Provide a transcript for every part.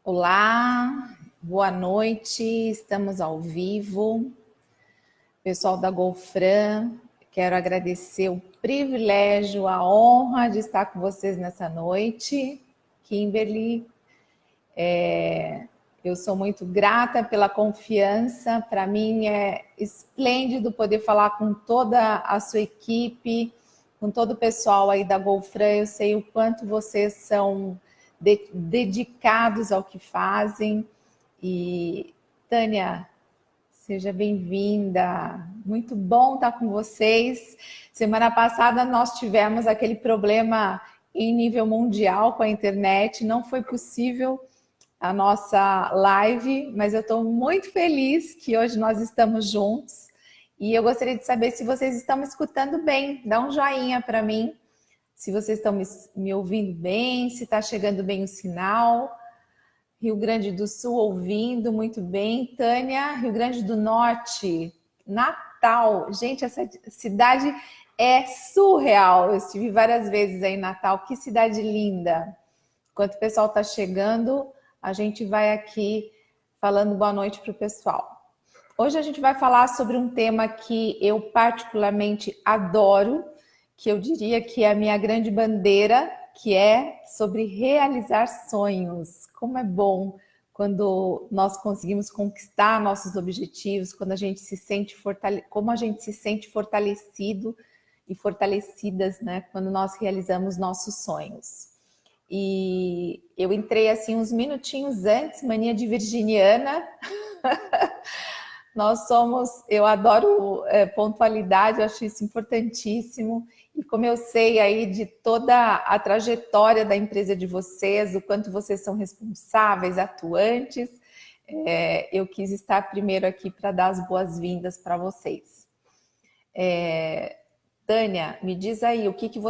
Olá, boa noite, estamos ao vivo. Pessoal da Golfran, quero agradecer o privilégio, a honra de estar com vocês nessa noite. Kimberly, eu sou muito grata pela confiança, para mim é esplêndido poder falar com toda a sua equipe, com todo o pessoal aí da Golfran. Eu sei o quanto vocês são dedicados ao que fazem. E, Tânia, seja bem-vinda. Muito bom estar com vocês. Semana passada nós tivemos aquele problema em nível mundial com a internet. Não foi possível a nossa live, mas eu estou muito feliz que hoje nós estamos juntos. E eu gostaria de saber se vocês estão me escutando bem. Dá um joinha para mim, se vocês estão me ouvindo bem, se está chegando bem o sinal. Rio Grande do Sul ouvindo muito bem. Tânia, Rio Grande do Norte, Natal. Gente, essa cidade é surreal. Eu estive várias vezes aí em Natal. Que cidade linda. Enquanto o pessoal está chegando, a gente vai aqui falando boa noite para o pessoal. Hoje a gente vai falar sobre um tema que eu particularmente adoro, que eu diria que é a minha grande bandeira, que é sobre realizar sonhos. Como é bom quando nós conseguimos conquistar nossos objetivos, quando a gente se sente como a gente se sente fortalecido e fortalecidas, né? Quando nós realizamos nossos sonhos. E eu entrei assim uns minutinhos antes, mania de virginiana. Eu adoro pontualidade, eu acho isso importantíssimo. E como eu sei aí de toda a trajetória da empresa de vocês, o quanto vocês são responsáveis, atuantes, eu quis estar primeiro aqui para dar as boas-vindas para vocês. Tânia, me diz aí, o que que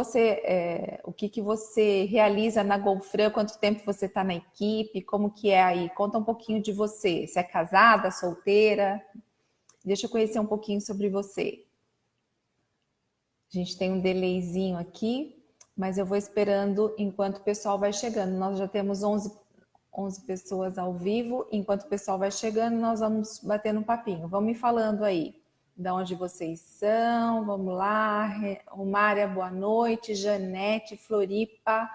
você realiza na Golfran, quanto tempo você está na equipe, como que é aí? Conta um pouquinho de você. Você é casada, solteira? Deixa eu conhecer um pouquinho sobre você. A gente tem um delayzinho aqui, mas eu vou esperando enquanto o pessoal vai chegando. Nós já temos 11 pessoas ao vivo. Enquanto o pessoal vai chegando, nós vamos batendo um papinho. Vão me falando aí de onde vocês são. Vamos lá. Romária, boa noite. Janete, Floripa.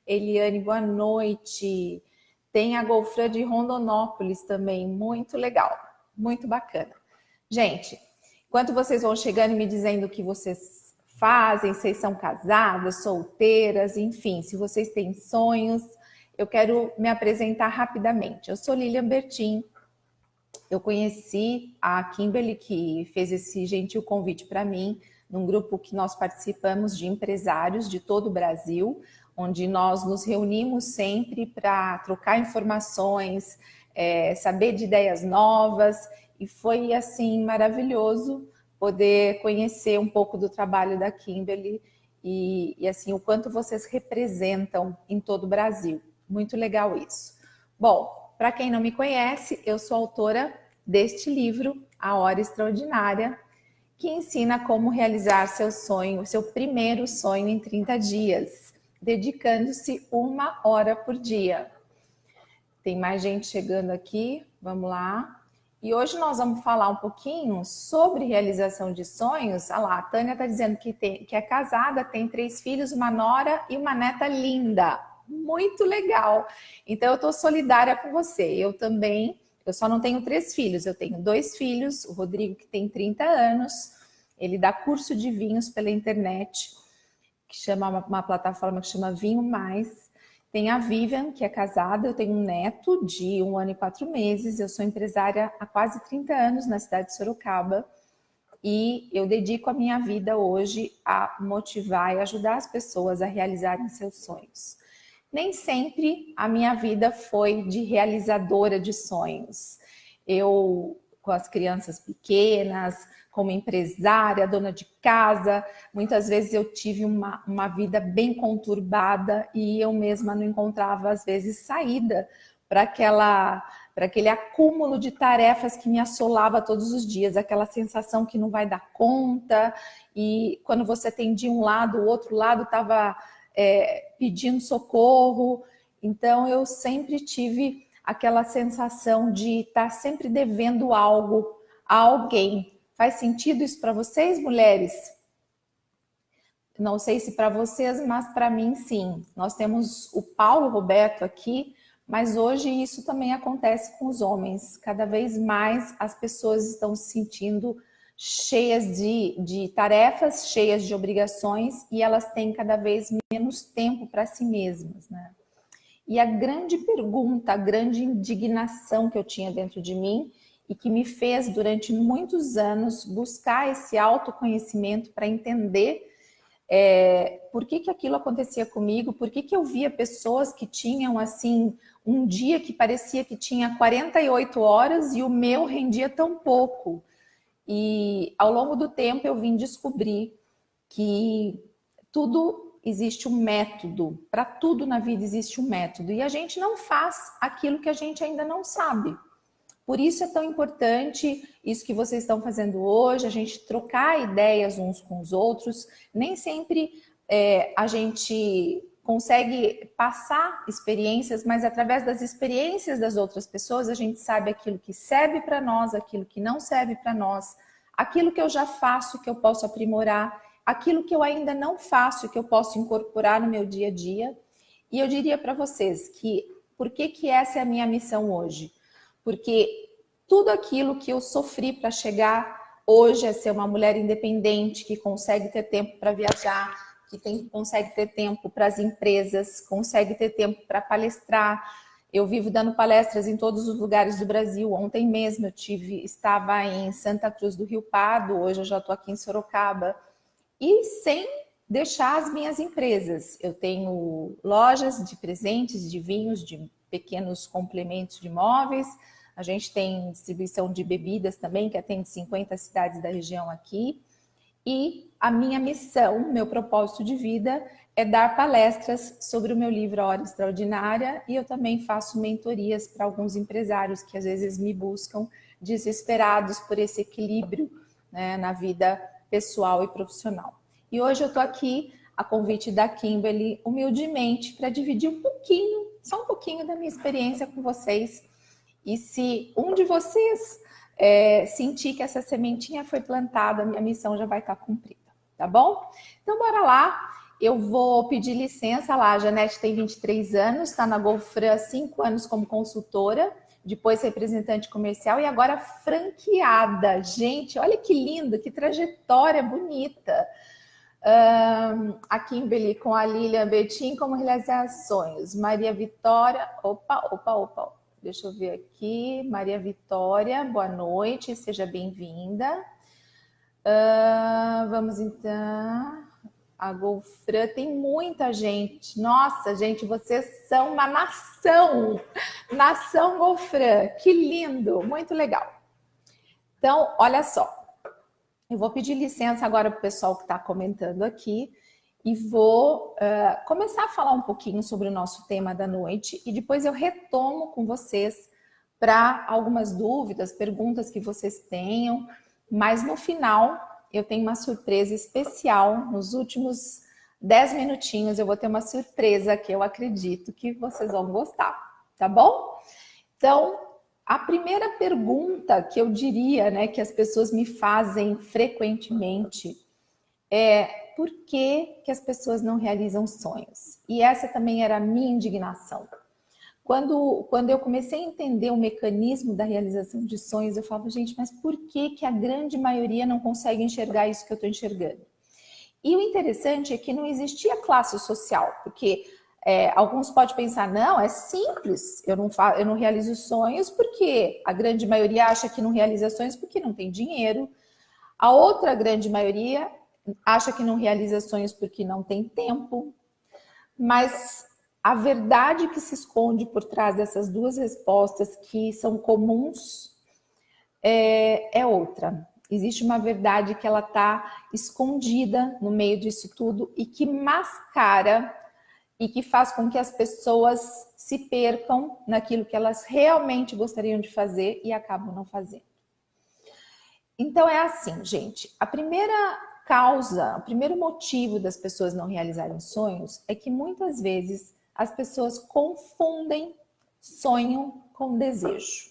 Eliane, boa noite. Tem a Golfran de Rondonópolis também. Muito legal. Muito bacana. Gente, enquanto vocês vão chegando e me dizendo o que vocês fazem, vocês são casadas, solteiras, enfim, se vocês têm sonhos, eu quero me apresentar rapidamente. Eu sou Lilian Bertin, eu conheci a Kimberly, que fez esse gentil convite para mim, num grupo que nós participamos de empresários de todo o Brasil, onde nós nos reunimos sempre para trocar informações, saber de ideias novas, e foi assim maravilhoso poder conhecer um pouco do trabalho da Kimberly e assim o quanto vocês representam em todo o Brasil. Muito legal isso. Bom, para quem não me conhece, eu sou autora deste livro, A Hora Extraordinária, que ensina como realizar seu sonho, seu primeiro sonho em 30 dias, dedicando-se 1 hora por dia. Tem mais gente chegando aqui, vamos lá. E hoje nós vamos falar um pouquinho sobre realização de sonhos. Olha lá, a Tânia está dizendo que é casada, tem 3 filhos, uma nora e uma neta linda. Muito legal. Então eu estou solidária com você. Eu também, eu só não tenho 3 filhos, eu tenho 2 filhos, o Rodrigo que tem 30 anos, ele dá curso de vinhos pela internet, que chama uma plataforma que chama Vinho Mais. Tem a Vivian, que é casada, eu tenho um neto de 1 ano e 4 meses, eu sou empresária há quase 30 anos na cidade de Sorocaba e eu dedico a minha vida hoje a motivar e ajudar as pessoas a realizarem seus sonhos. Nem sempre a minha vida foi de realizadora de sonhos. Eu, com as crianças pequenas, como empresária, dona de casa, muitas vezes eu tive uma vida bem conturbada e eu mesma não encontrava, às vezes, saída para aquele acúmulo de tarefas que me assolava todos os dias, aquela sensação que não vai dar conta, e quando você atendia um lado, o outro lado estava pedindo socorro. Então eu sempre tive aquela sensação de estar sempre devendo algo a alguém. Faz sentido isso para vocês, mulheres? Não sei se para vocês, mas para mim sim. Nós temos o Paulo Roberto aqui, mas hoje isso também acontece com os homens. Cada vez mais as pessoas estão se sentindo cheias de tarefas, cheias de obrigações, e elas têm cada vez menos tempo para si mesmas, né? E a grande pergunta, a grande indignação que eu tinha dentro de mim e que me fez durante muitos anos buscar esse autoconhecimento para entender por que aquilo acontecia comigo, por que eu via pessoas que tinham assim um dia que parecia que tinha 48 horas e o meu rendia tão pouco. E ao longo do tempo eu vim descobrir que tudo existe um método, para tudo na vida existe um método, e a gente não faz aquilo que a gente ainda não sabe. Por isso é tão importante isso que vocês estão fazendo hoje, a gente trocar ideias uns com os outros. Nem sempre a gente consegue passar experiências, mas através das experiências das outras pessoas, a gente sabe aquilo que serve para nós, aquilo que não serve para nós, aquilo que eu já faço, que eu posso aprimorar, aquilo que eu ainda não faço, que eu posso incorporar no meu dia a dia. E eu diria para vocês que, por que essa é a minha missão hoje? Porque tudo aquilo que eu sofri para chegar hoje a ser uma mulher independente, que consegue ter tempo para viajar, que consegue ter tempo para as empresas, consegue ter tempo para palestrar. Eu vivo dando palestras em todos os lugares do Brasil. Ontem mesmo eu estava em Santa Cruz do Rio Pardo, hoje eu já estou aqui em Sorocaba. E sem deixar as minhas empresas. Eu tenho lojas de presentes, de vinhos, de pequenos complementos de móveis. A gente tem distribuição de bebidas também, que atende 50 cidades da região aqui. E a minha missão, meu propósito de vida é dar palestras sobre o meu livro A Hora Extraordinária, e eu também faço mentorias para alguns empresários que às vezes me buscam desesperados por esse equilíbrio, né, na vida pessoal e profissional. E hoje eu estou aqui a convite da Kimberly, humildemente, para dividir um pouquinho, só um pouquinho da minha experiência com vocês. E se um de vocês sentir que essa sementinha foi plantada, a minha missão já vai estar cumprida, tá bom? Então, bora lá. Eu vou pedir licença lá. A Janete tem 23 anos, está na Golfran há 5 anos como consultora, depois representante comercial e agora franqueada. Gente, olha que lindo, que trajetória bonita. A Kimberly com a Lilian Betim como realizar sonhos. Maria Vitória, opa. Deixa eu ver aqui. Maria Vitória, boa noite, seja bem-vinda. Vamos então. A Golfran tem muita gente. Nossa, gente, vocês são uma nação. Nação Golfran, que lindo, muito legal. Então, olha só. Eu vou pedir licença agora para o pessoal que está comentando aqui e vou começar a falar um pouquinho sobre o nosso tema da noite e depois eu retomo com vocês para algumas dúvidas, perguntas que vocês tenham, mas no final eu tenho uma surpresa especial. Nos últimos 10 minutinhos eu vou ter uma surpresa que eu acredito que vocês vão gostar, tá bom? Então, a primeira pergunta que eu diria, né, que as pessoas me fazem frequentemente é: por que as pessoas não realizam sonhos? E essa também era a minha indignação. Quando eu comecei a entender o mecanismo da realização de sonhos, eu falava, gente, mas por que a grande maioria não consegue enxergar isso que eu estou enxergando? E o interessante é que não existia classe social, porque alguns podem pensar, não, é simples, eu não realizo sonhos porque a grande maioria acha que não realiza sonhos porque não tem dinheiro. A outra grande maioria acha que não realiza sonhos porque não tem tempo. Mas a verdade que se esconde por trás dessas duas respostas, que são comuns, é outra. Existe uma verdade que ela está escondida no meio disso tudo e que mascara e que faz com que as pessoas se percam naquilo que elas realmente gostariam de fazer e acabam não fazendo. Então é assim, gente, a primeira causa, o primeiro motivo das pessoas não realizarem sonhos é que muitas vezes as pessoas confundem sonho com desejo.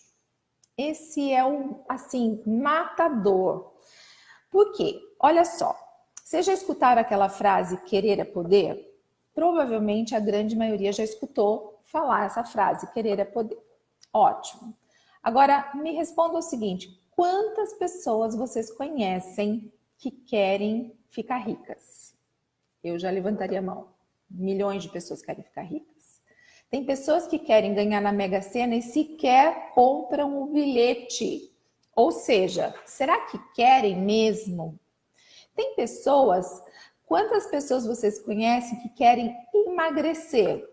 Esse é o, assim, matador. Por quê? Olha só, vocês já escutaram aquela frase, querer é poder? Provavelmente a grande maioria já escutou falar essa frase, querer é poder. Ótimo. Agora, me responda o seguinte, quantas pessoas vocês conhecem que querem ficar ricas? Eu já levantaria a mão. Milhões de pessoas querem ficar ricas. Tem pessoas que querem ganhar na Mega Sena e sequer compram o bilhete. Ou seja, será que querem mesmo? Tem pessoas, quantas pessoas vocês conhecem que querem emagrecer?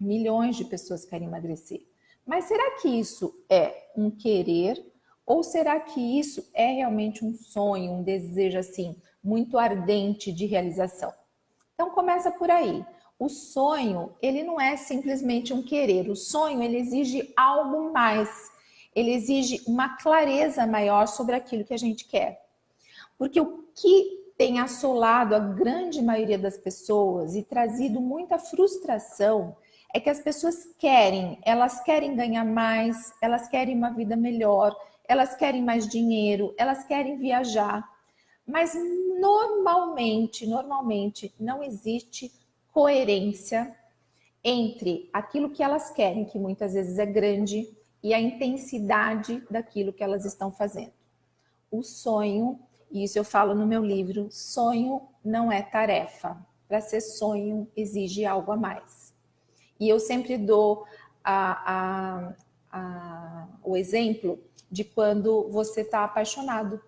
Milhões de pessoas querem emagrecer. Mas será que isso é um querer? Ou será que isso é realmente um sonho, um desejo assim, muito ardente de realização? Então começa por aí. O sonho, ele não é simplesmente um querer. O sonho, ele exige algo mais. Ele exige uma clareza maior sobre aquilo que a gente quer. Porque o que tem assolado a grande maioria das pessoas e trazido muita frustração é que as pessoas elas querem ganhar mais, elas querem uma vida melhor, elas querem mais dinheiro, elas querem viajar. Mas normalmente não existe coerência entre aquilo que elas querem, que muitas vezes é grande, e a intensidade daquilo que elas estão fazendo. O sonho, e isso eu falo no meu livro, sonho não é tarefa. Para ser sonho exige algo a mais. E eu sempre dou o exemplo de quando você está apaixonado.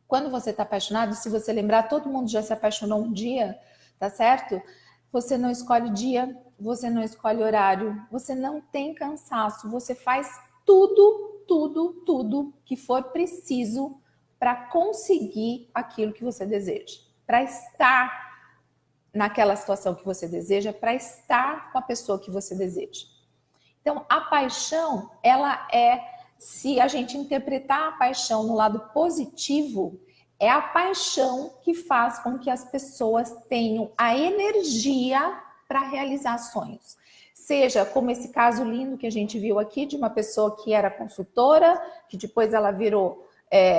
Quando você está apaixonado, se você lembrar, todo mundo já se apaixonou um dia, tá certo? Você não escolhe dia, você não escolhe horário, você não tem cansaço, você faz tudo que for preciso para conseguir aquilo que você deseja, para estar naquela situação que você deseja, para estar com a pessoa que você deseja. Então, a paixão, ela é, se a gente interpretar a paixão no lado positivo, é a paixão que faz com que as pessoas tenham a energia para realizar sonhos. Seja como esse caso lindo que a gente viu aqui, de uma pessoa que era consultora, que depois ela virou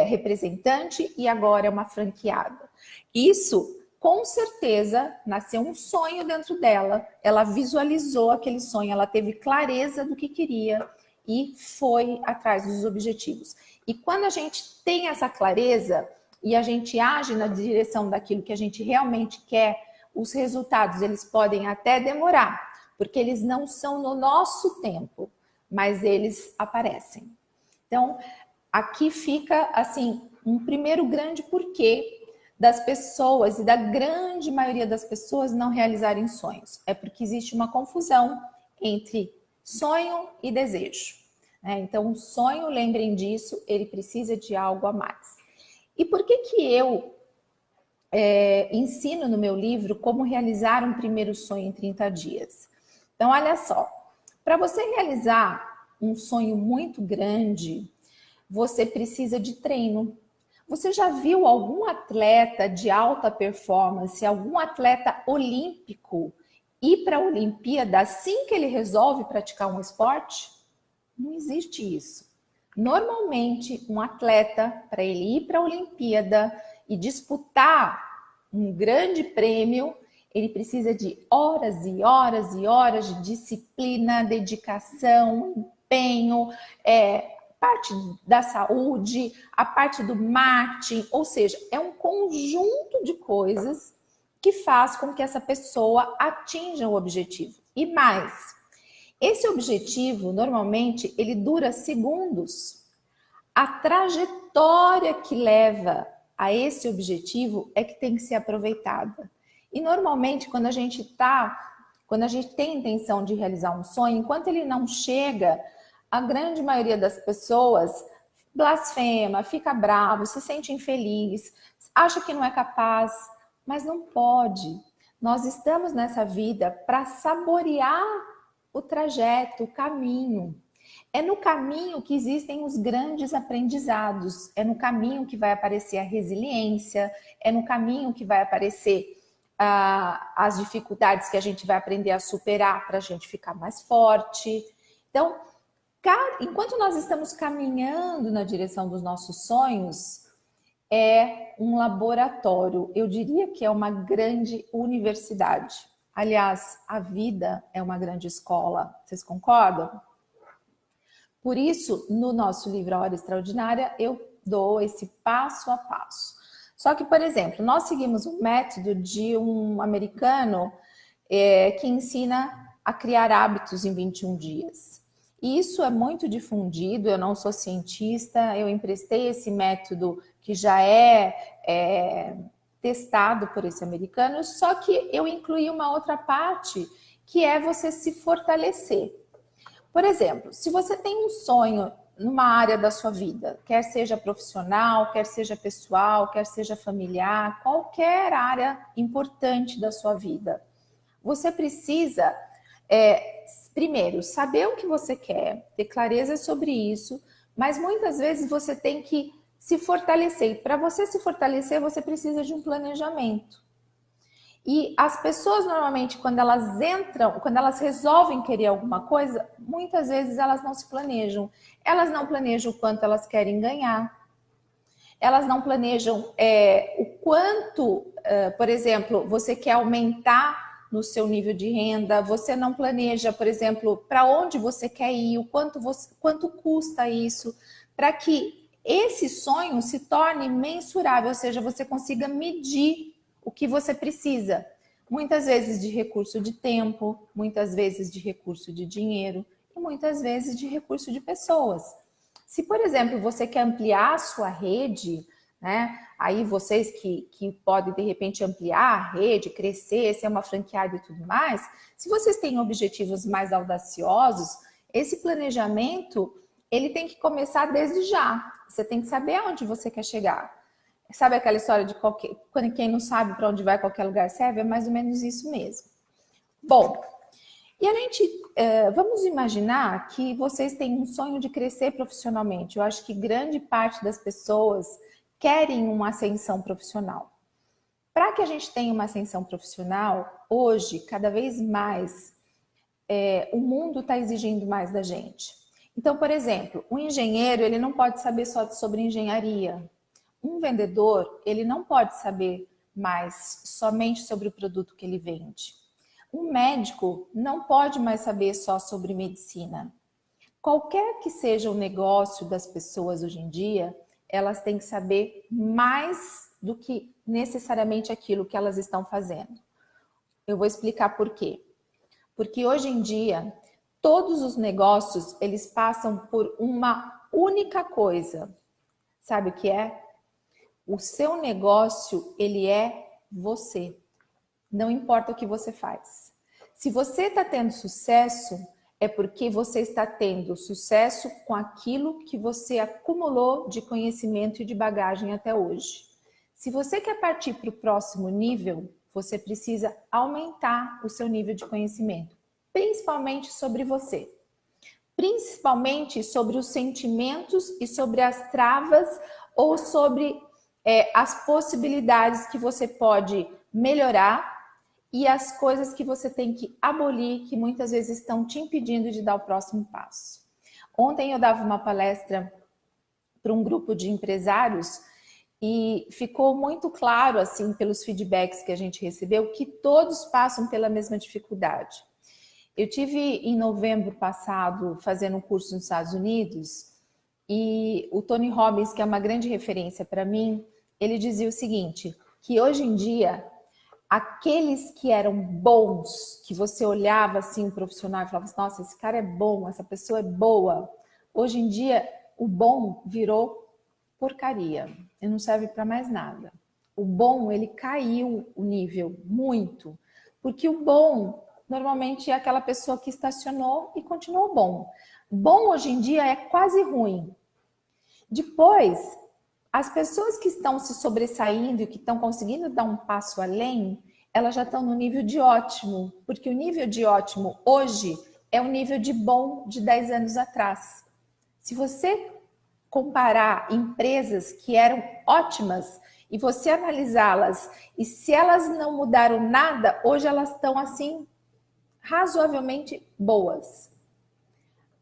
representante e agora é uma franqueada. Isso, com certeza, nasceu um sonho dentro dela, ela visualizou aquele sonho, ela teve clareza do que queria e foi atrás dos objetivos. E quando a gente tem essa clareza e a gente age na direção daquilo que a gente realmente quer, os resultados eles podem até demorar, porque eles não são no nosso tempo, mas eles aparecem. Então, aqui fica assim um primeiro grande porquê das pessoas e da grande maioria das pessoas não realizarem sonhos. É porque existe uma confusão entre sonho e desejo. Então, o sonho, lembrem disso, ele precisa de algo a mais. E por que eu ensino no meu livro como realizar um primeiro sonho em 30 dias? Então, olha só, para você realizar um sonho muito grande, você precisa de treino. Você já viu algum atleta de alta performance, algum atleta olímpico ir para a Olimpíada assim que ele resolve praticar um esporte? Não existe isso. Normalmente, um atleta, para ele ir para a Olimpíada e disputar um grande prêmio, ele precisa de horas e horas e horas de disciplina, dedicação, empenho, parte da saúde, a parte do marketing, ou seja, é um conjunto de coisas que faz com que essa pessoa atinja o objetivo. E mais, esse objetivo, normalmente, ele dura segundos. A trajetória que leva a esse objetivo é que tem que ser aproveitada. E normalmente, quando a gente tem a intenção de realizar um sonho, enquanto ele não chega, a grande maioria das pessoas blasfema, fica bravo, se sente infeliz, acha que não é capaz, mas não pode. Nós estamos nessa vida para saborear o trajeto, o caminho. É no caminho que existem os grandes aprendizados, é no caminho que vai aparecer a resiliência, é no caminho que vai aparecer as dificuldades que a gente vai aprender a superar para a gente ficar mais forte. Então, enquanto nós estamos caminhando na direção dos nossos sonhos, é um laboratório. Eu diria que é uma grande universidade. Aliás, a vida é uma grande escola. Vocês concordam? Por isso, no nosso livro A Hora Extraordinária, eu dou esse passo a passo. Só que, por exemplo, nós seguimos um método de um americano que ensina a criar hábitos em 21 dias. E isso é muito difundido, eu não sou cientista, eu emprestei esse método que já é testado por esse americano, só que eu incluí uma outra parte, que é você se fortalecer. Por exemplo, se você tem um sonho numa área da sua vida, quer seja profissional, quer seja pessoal, quer seja familiar, qualquer área importante da sua vida, você precisa, primeiro, saber o que você quer, ter clareza sobre isso, mas muitas vezes você tem que se fortalecer. E para você se fortalecer, você precisa de um planejamento. E as pessoas normalmente, quando elas resolvem querer alguma coisa, muitas vezes elas não se planejam. Elas não planejam o quanto elas querem ganhar. Elas não planejam o quanto, por exemplo, você quer aumentar no seu nível de renda. Você não planeja, por exemplo, para onde você quer ir, o quanto custa isso, para que esse sonho se torne mensurável, ou seja, você consiga medir o que você precisa. Muitas vezes de recurso de tempo, muitas vezes de recurso de dinheiro e muitas vezes de recurso de pessoas. Se, por exemplo, você quer ampliar a sua rede, né? Aí vocês que podem, de repente, ampliar a rede, crescer, ser uma franqueada e tudo mais, se vocês têm objetivos mais audaciosos, esse planejamento, ele tem que começar desde já. Você tem que saber aonde você quer chegar. Sabe aquela história de quem não sabe para onde vai, qualquer lugar serve? É mais ou menos isso mesmo. Bom, e a gente, vamos imaginar que vocês têm um sonho de crescer profissionalmente. Eu acho que grande parte das pessoas querem uma ascensão profissional. Para que a gente tenha uma ascensão profissional, hoje, cada vez mais, o mundo está exigindo mais da gente. Então, por exemplo, um engenheiro, ele não pode saber só sobre engenharia. Um vendedor, ele não pode saber mais somente sobre o produto que ele vende. Um médico não pode mais saber só sobre medicina. Qualquer que seja o negócio das pessoas hoje em dia, elas têm que saber mais do que necessariamente aquilo que elas estão fazendo. Eu vou explicar por quê. Porque hoje em dia, todos os negócios, eles passam por uma única coisa. Sabe o que é? O seu negócio, ele é você. Não importa o que você faz. Se você está tendo sucesso, é porque você está tendo sucesso com aquilo que você acumulou de conhecimento e de bagagem até hoje. Se você quer partir para o próximo nível, você precisa aumentar o seu nível de conhecimento, principalmente sobre você. Principalmente sobre os sentimentos e sobre as travas ou sobre as possibilidades que você pode melhorar e as coisas que você tem que abolir, que muitas vezes estão te impedindo de dar o próximo passo. Ontem eu dava uma palestra para um grupo de empresários e ficou muito claro, assim, pelos feedbacks que a gente recebeu, que todos passam pela mesma dificuldade. Eu tive em novembro passado fazendo um curso nos Estados Unidos e o Tony Robbins, que é uma grande referência para mim, ele dizia o seguinte, que hoje em dia, aqueles que eram bons, que você olhava assim, um profissional e falava assim, nossa, esse cara é bom, essa pessoa é boa. Hoje em dia, o bom virou porcaria, e não serve para mais nada. O bom, ele caiu o nível muito, porque o bom normalmente é aquela pessoa que estacionou e continuou bom. Bom hoje em dia é quase ruim. Depois, as pessoas que estão se sobressaindo e que estão conseguindo dar um passo além, elas já estão no nível de ótimo, porque o nível de ótimo hoje é o nível de bom de 10 anos atrás. Se você comparar empresas que eram ótimas e você analisá-las, e se elas não mudaram nada, hoje elas estão assim, razoavelmente boas.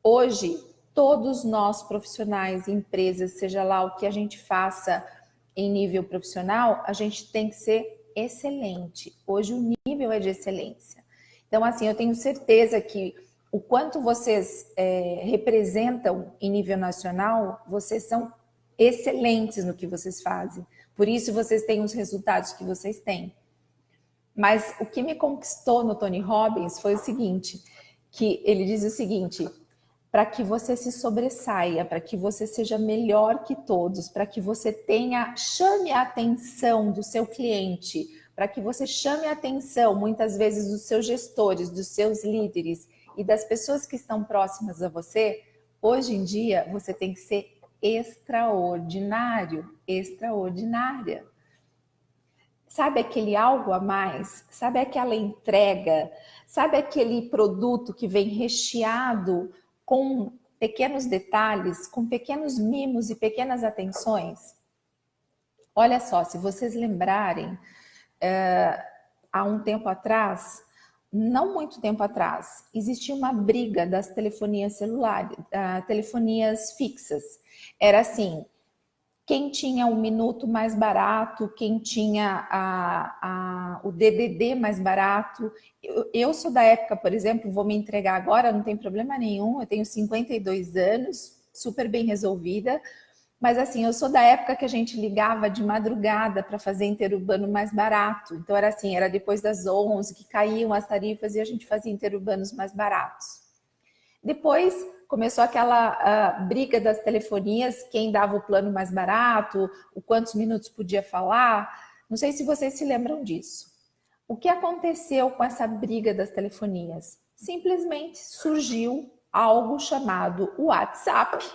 Hoje, todos nós profissionais, empresas, seja lá o que a gente faça em nível profissional, a gente tem que ser excelente. Hoje o nível é de excelência. Então, assim, eu tenho certeza que o quanto vocês representam em nível nacional, vocês são excelentes no que vocês fazem. Por isso vocês têm os resultados que vocês têm. Mas o que me conquistou no Tony Robbins foi o seguinte, que ele diz o seguinte: para que você se sobressaia, para que você seja melhor que todos, para que você chame a atenção do seu cliente, para que você chame a atenção, muitas vezes, dos seus gestores, dos seus líderes e das pessoas que estão próximas a você, hoje em dia você tem que ser extraordinário, extraordinária. Sabe aquele algo a mais? Sabe aquela entrega? Sabe aquele produto que vem recheado com pequenos detalhes, com pequenos mimos e pequenas atenções? Olha só, se vocês lembrarem, há um tempo atrás, não muito tempo atrás, existia uma briga das telefonias celulares, telefonias fixas. Era assim, quem tinha um minuto mais barato, quem tinha o DDD mais barato. Eu sou da época, por exemplo, vou me entregar agora, não tem problema nenhum, eu tenho 52 anos, super bem resolvida, mas assim, eu sou da época que a gente ligava de madrugada para fazer interurbano mais barato. Então era assim, era depois das 11 que caíam as tarifas e a gente fazia interurbanos mais baratos. Depois começou aquela briga das telefonias, quem dava o plano mais barato, o quantos minutos podia falar. Não sei se vocês se lembram disso. O que aconteceu com essa briga das telefonias? Simplesmente surgiu algo chamado WhatsApp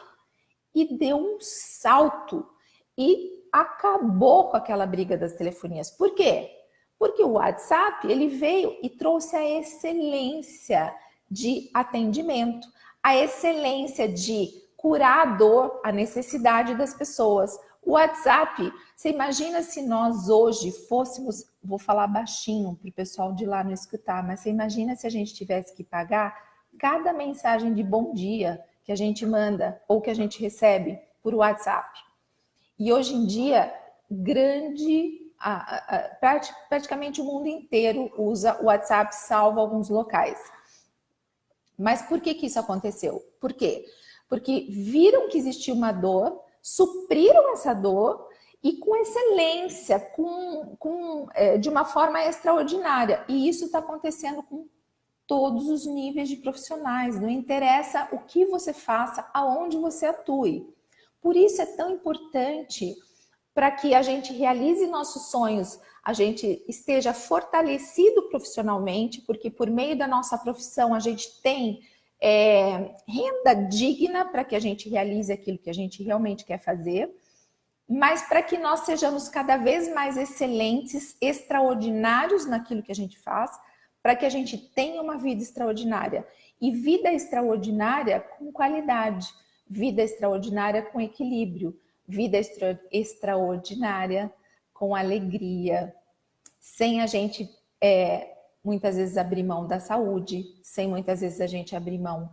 e deu um salto e acabou com aquela briga das telefonias. Por quê? Porque o WhatsApp ele veio e trouxe a excelência de atendimento, a excelência de curar a dor, a necessidade das pessoas. O WhatsApp, você imagina se nós hoje fôssemos, vou falar baixinho para o pessoal de lá não escutar, mas você imagina se a gente tivesse que pagar cada mensagem de bom dia que a gente manda ou que a gente recebe por WhatsApp. E hoje em dia, praticamente o mundo inteiro usa o WhatsApp, salvo alguns locais. Mas por que isso aconteceu? Por quê? Porque viram que existia uma dor, supriram essa dor e com excelência, de uma forma extraordinária. E isso está acontecendo com todos os níveis de profissionais. Não interessa o que você faça, aonde você atue. Por isso é tão importante para que a gente realize nossos sonhos, a gente esteja fortalecido profissionalmente, porque por meio da nossa profissão a gente tem renda digna para que a gente realize aquilo que a gente realmente quer fazer, mas para que nós sejamos cada vez mais excelentes, extraordinários naquilo que a gente faz, para que a gente tenha uma vida extraordinária. E vida extraordinária com qualidade, vida extraordinária com equilíbrio, vida extraordinária com alegria, sem a gente muitas vezes abrir mão da saúde, sem muitas vezes a gente abrir mão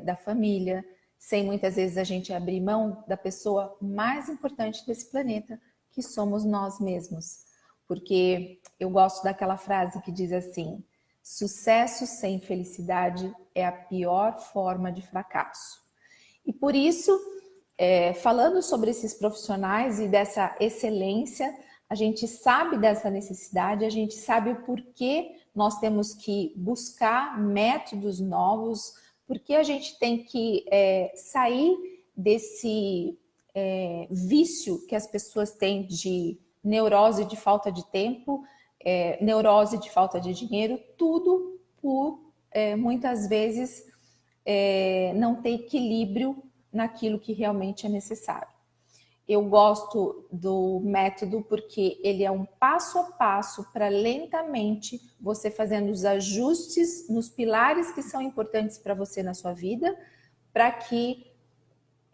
da família, sem muitas vezes a gente abrir mão da pessoa mais importante desse planeta, que somos nós mesmos. Porque eu gosto daquela frase que diz assim: sucesso sem felicidade é a pior forma de fracasso. E por isso, falando sobre esses profissionais e dessa excelência, a gente sabe dessa necessidade, a gente sabe o porquê nós temos que buscar métodos novos, porque a gente tem que sair desse vício que as pessoas têm de neurose de falta de tempo, neurose de falta de dinheiro, tudo por muitas vezes não ter equilíbrio naquilo que realmente é necessário. Eu gosto do método porque ele é um passo a passo para lentamente você fazendo os ajustes nos pilares que são importantes para você na sua vida, para que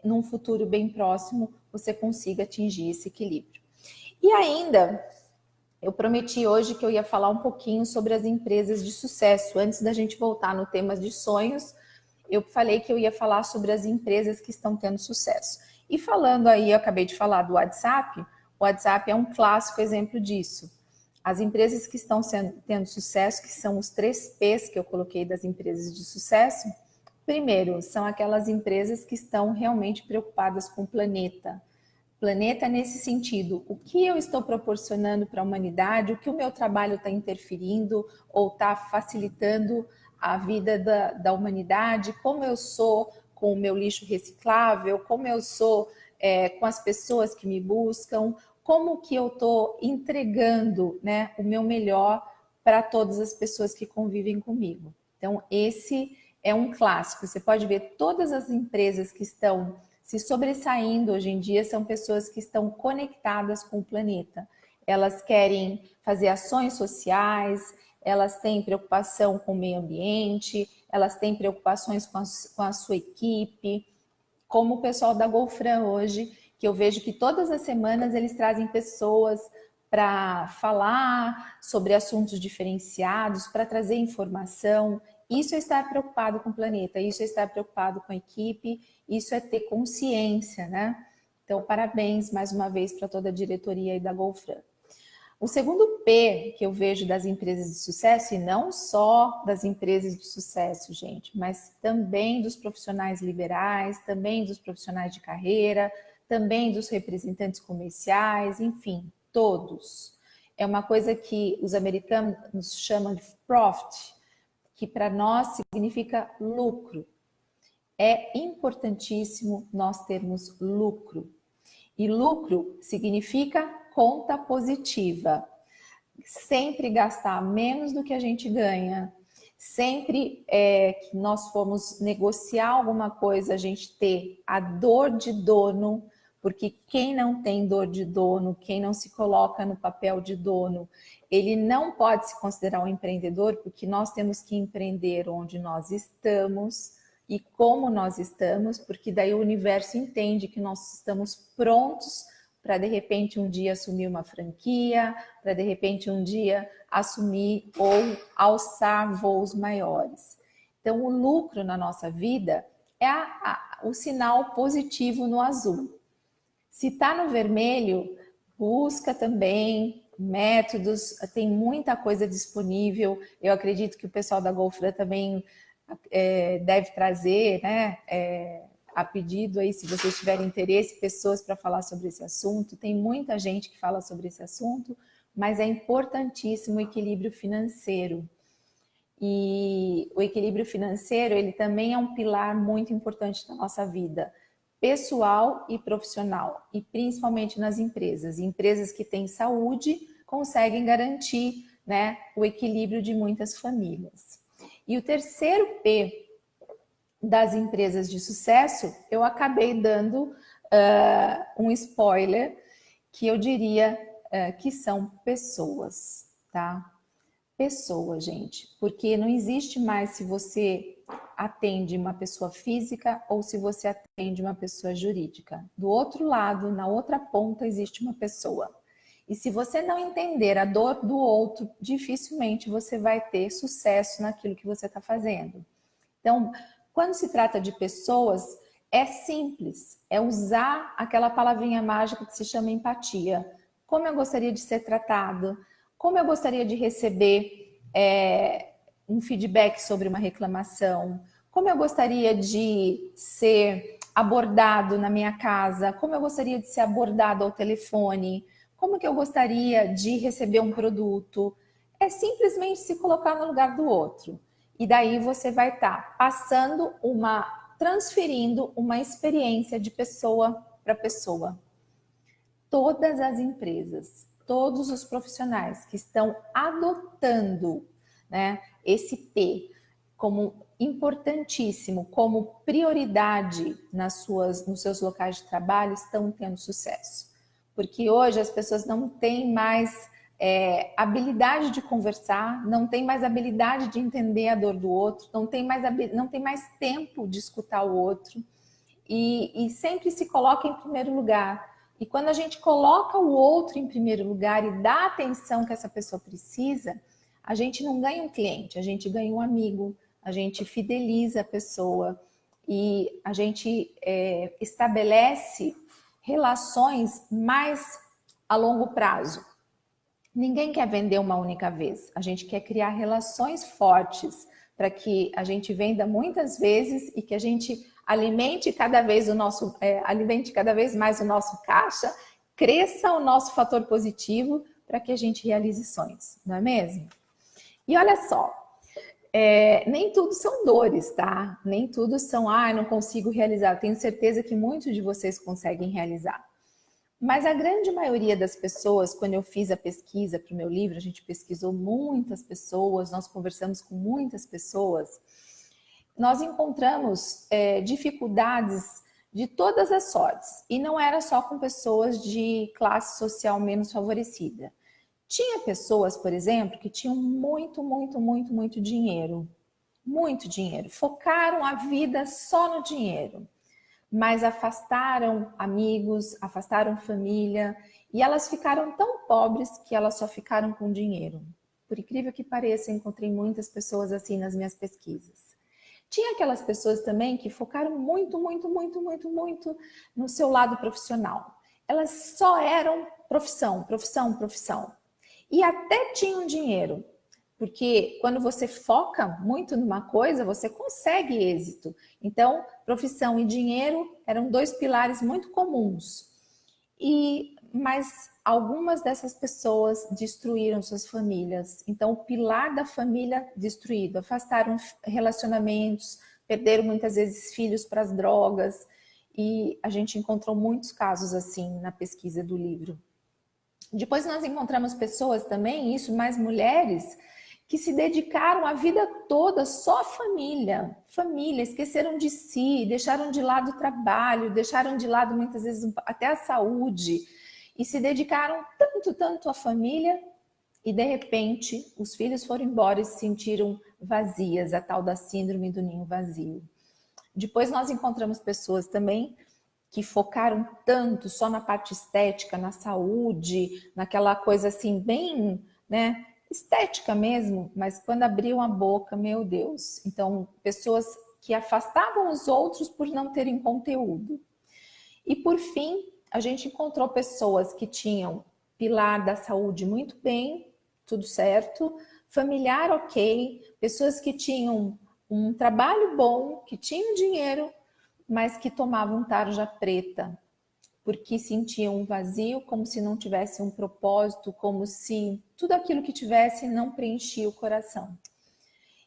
num futuro bem próximo você consiga atingir esse equilíbrio. E ainda, eu prometi hoje que eu ia falar um pouquinho sobre as empresas de sucesso. Antes da gente voltar no tema de sonhos, eu falei que eu ia falar sobre as empresas que estão tendo sucesso. E falando aí, eu acabei de falar do WhatsApp, o WhatsApp é um clássico exemplo disso. As empresas que estão tendo sucesso, que são os 3Ps que eu coloquei das empresas de sucesso, primeiro, são aquelas empresas que estão realmente preocupadas com o planeta. Planeta nesse sentido, o que eu estou proporcionando para a humanidade, o que o meu trabalho está interferindo ou está facilitando a vida da humanidade, como eu sou com o meu lixo reciclável, como eu sou com as pessoas que me buscam, como que eu estou entregando, né, o meu melhor para todas as pessoas que convivem comigo. Então, esse é um clássico. Você pode ver todas as empresas que estão se sobressaindo hoje em dia são pessoas que estão conectadas com o planeta. Elas querem fazer ações sociais, elas têm preocupação com o meio ambiente, elas têm preocupações com a sua equipe, como o pessoal da Golfran hoje, que eu vejo que todas as semanas eles trazem pessoas para falar sobre assuntos diferenciados, para trazer informação. Isso é estar preocupado com o planeta, isso é estar preocupado com a equipe, isso é ter consciência, né? Então, parabéns mais uma vez para toda a diretoria aí da Golfran. O segundo P que eu vejo das empresas de sucesso, e não só das empresas de sucesso, gente, mas também dos profissionais liberais, também dos profissionais de carreira, também dos representantes comerciais, enfim, todos. É uma coisa que os americanos chamam de profit, que para nós significa lucro. É importantíssimo nós termos lucro. E lucro significa conta positiva. Sempre gastar menos do que a gente ganha. Sempre que nós formos negociar alguma coisa, a gente ter a dor de dono, porque quem não tem dor de dono, quem não se coloca no papel de dono, ele não pode se considerar um empreendedor, porque nós temos que empreender onde nós estamos e como nós estamos, porque daí o universo entende que nós estamos prontos para de repente um dia assumir uma franquia, para de repente um dia assumir ou alçar voos maiores. Então, o lucro na nossa vida é o sinal positivo no azul. Se está no vermelho, busca também métodos, tem muita coisa disponível. Eu acredito que o pessoal da Golfran também deve trazer, né, a pedido aí, se vocês tiverem interesse, pessoas para falar sobre esse assunto. Tem muita gente que fala sobre esse assunto, mas é importantíssimo o equilíbrio financeiro. E o equilíbrio financeiro, ele também é um pilar muito importante da nossa vida, pessoal e profissional, e principalmente nas empresas. Empresas que têm saúde conseguem garantir, né, o equilíbrio de muitas famílias. E o terceiro P das empresas de sucesso, eu acabei dando um spoiler, que eu diria que são pessoas, tá? Pessoa, gente, porque não existe mais se você atende uma pessoa física ou se você atende uma pessoa jurídica. Do outro lado, na outra ponta, existe uma pessoa. E se você não entender a dor do outro, dificilmente você vai ter sucesso naquilo que você está fazendo. Então, quando se trata de pessoas, é simples, é usar aquela palavrinha mágica que se chama empatia. Como eu gostaria de ser tratado? Como eu gostaria de receber um feedback sobre uma reclamação? Como eu gostaria de ser abordado na minha casa? Como eu gostaria de ser abordado ao telefone? Como que eu gostaria de receber um produto? É simplesmente se colocar no lugar do outro. E daí você vai estar transferindo uma experiência de pessoa para pessoa. Todas as empresas, todos os profissionais que estão adotando, né, esse P como importantíssimo, como prioridade nos seus locais de trabalho, estão tendo sucesso. Porque hoje as pessoas não têm mais habilidade de conversar, não tem mais habilidade de entender a dor do outro, não tem mais tempo de escutar o outro e sempre se coloca em primeiro lugar. E quando a gente coloca o outro em primeiro lugar e dá a atenção que essa pessoa precisa, a gente não ganha um cliente, a gente ganha um amigo, a gente fideliza a pessoa e a gente estabelece relações mais a longo prazo. Ninguém quer vender uma única vez, a gente quer criar relações fortes para que a gente venda muitas vezes e que a gente alimente cada vez mais o nosso caixa, cresça o nosso fator positivo para que a gente realize sonhos, não é mesmo? E olha só, nem tudo são dores, tá? Nem tudo são, não consigo realizar. Eu tenho certeza que muitos de vocês conseguem realizar. Mas a grande maioria das pessoas, quando eu fiz a pesquisa para o meu livro, a gente pesquisou muitas pessoas, nós conversamos com muitas pessoas, nós encontramos dificuldades de todas as sortes. E não era só com pessoas de classe social menos favorecida. Tinha pessoas, por exemplo, que tinham muito dinheiro. Muito dinheiro. Focaram a vida só no dinheiro. Mas afastaram amigos, afastaram família, e elas ficaram tão pobres que elas só ficaram com dinheiro. Por incrível que pareça, encontrei muitas pessoas assim nas minhas pesquisas. Tinha aquelas pessoas também que focaram muito no seu lado profissional. Elas só eram profissão. E até tinham dinheiro, porque quando você foca muito numa coisa, você consegue êxito. Então, profissão e dinheiro eram dois pilares muito comuns. Mas algumas dessas pessoas destruíram suas famílias. Então, o pilar da família destruído, afastaram relacionamentos, perderam muitas vezes filhos para as drogas. E a gente encontrou muitos casos assim na pesquisa do livro. Depois nós encontramos pessoas também, isso mais mulheres, que se dedicaram a vida toda só à família, esqueceram de si, deixaram de lado o trabalho, deixaram de lado muitas vezes até a saúde e se dedicaram tanto à família e de repente os filhos foram embora e se sentiram vazias, a tal da síndrome do ninho vazio. Depois nós encontramos pessoas também que focaram tanto só na parte estética, na saúde, naquela coisa assim bem, né, estética mesmo, mas quando abriam a boca, meu Deus. Então, pessoas que afastavam os outros por não terem conteúdo. E por fim, a gente encontrou pessoas que tinham pilar da saúde muito bem, tudo certo, familiar ok, pessoas que tinham um trabalho bom, que tinham dinheiro, mas que tomavam tarja preta, porque sentiam um vazio, como se não tivesse um propósito, como se tudo aquilo que tivesse não preenchia o coração.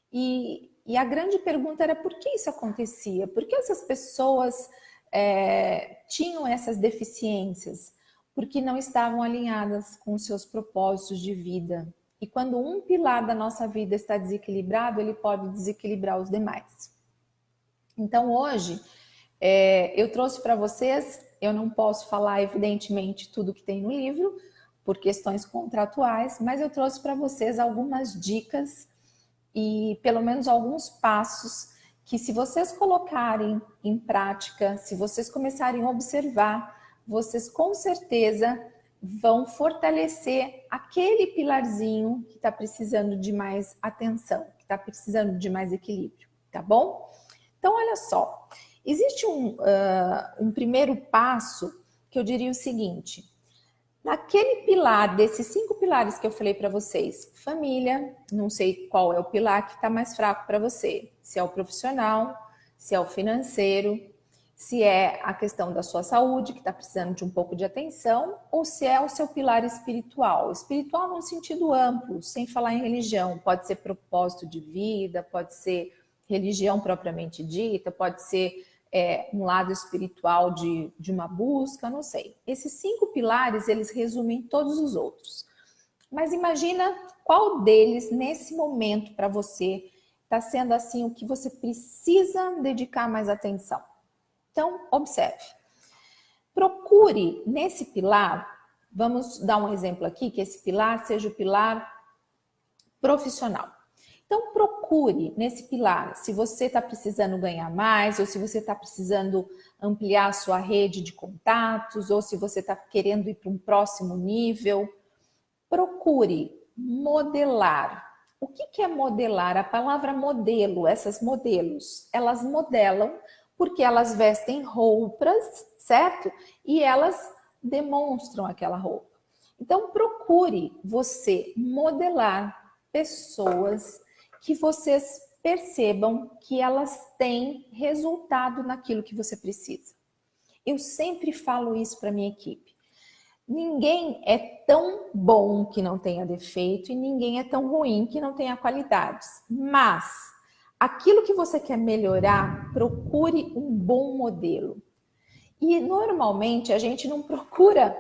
E a grande pergunta era por que isso acontecia? Por que essas pessoas tinham essas deficiências? Porque não estavam alinhadas com os seus propósitos de vida. E quando um pilar da nossa vida está desequilibrado, ele pode desequilibrar os demais. Então hoje, eu trouxe para vocês, eu não posso falar evidentemente tudo que tem no livro, por questões contratuais, mas eu trouxe para vocês algumas dicas e pelo menos alguns passos que se vocês colocarem em prática, se vocês começarem a observar, vocês com certeza vão fortalecer aquele pilarzinho que está precisando de mais atenção, que está precisando de mais equilíbrio, tá bom? Então, olha só, existe um primeiro passo que eu diria o seguinte: naquele pilar, desses 5 pilares que eu falei para vocês, família, não sei qual é o pilar que está mais fraco para você, se é o profissional, se é o financeiro, se é a questão da sua saúde, que está precisando de um pouco de atenção, ou se é o seu pilar espiritual. Espiritual num sentido amplo, sem falar em religião, pode ser propósito de vida, pode ser religião propriamente dita, pode ser um lado espiritual de uma busca, não sei. Esses 5 pilares, eles resumem todos os outros. Mas imagina qual deles, nesse momento, para você, está sendo assim o que você precisa dedicar mais atenção. Então, observe. Procure nesse pilar, vamos dar um exemplo aqui, que esse pilar seja o pilar profissional. Então, procure nesse pilar, se você está precisando ganhar mais, ou se você está precisando ampliar a sua rede de contatos, ou se você está querendo ir para um próximo nível, procure modelar. O que é modelar? A palavra modelo, essas modelos, elas modelam porque elas vestem roupas, certo? E elas demonstram aquela roupa. Então, procure você modelar pessoas que vocês percebam que elas têm resultado naquilo que você precisa. Eu sempre falo isso para minha equipe. Ninguém é tão bom que não tenha defeito e ninguém é tão ruim que não tenha qualidades. Mas aquilo que você quer melhorar, procure um bom modelo. E normalmente a gente não procura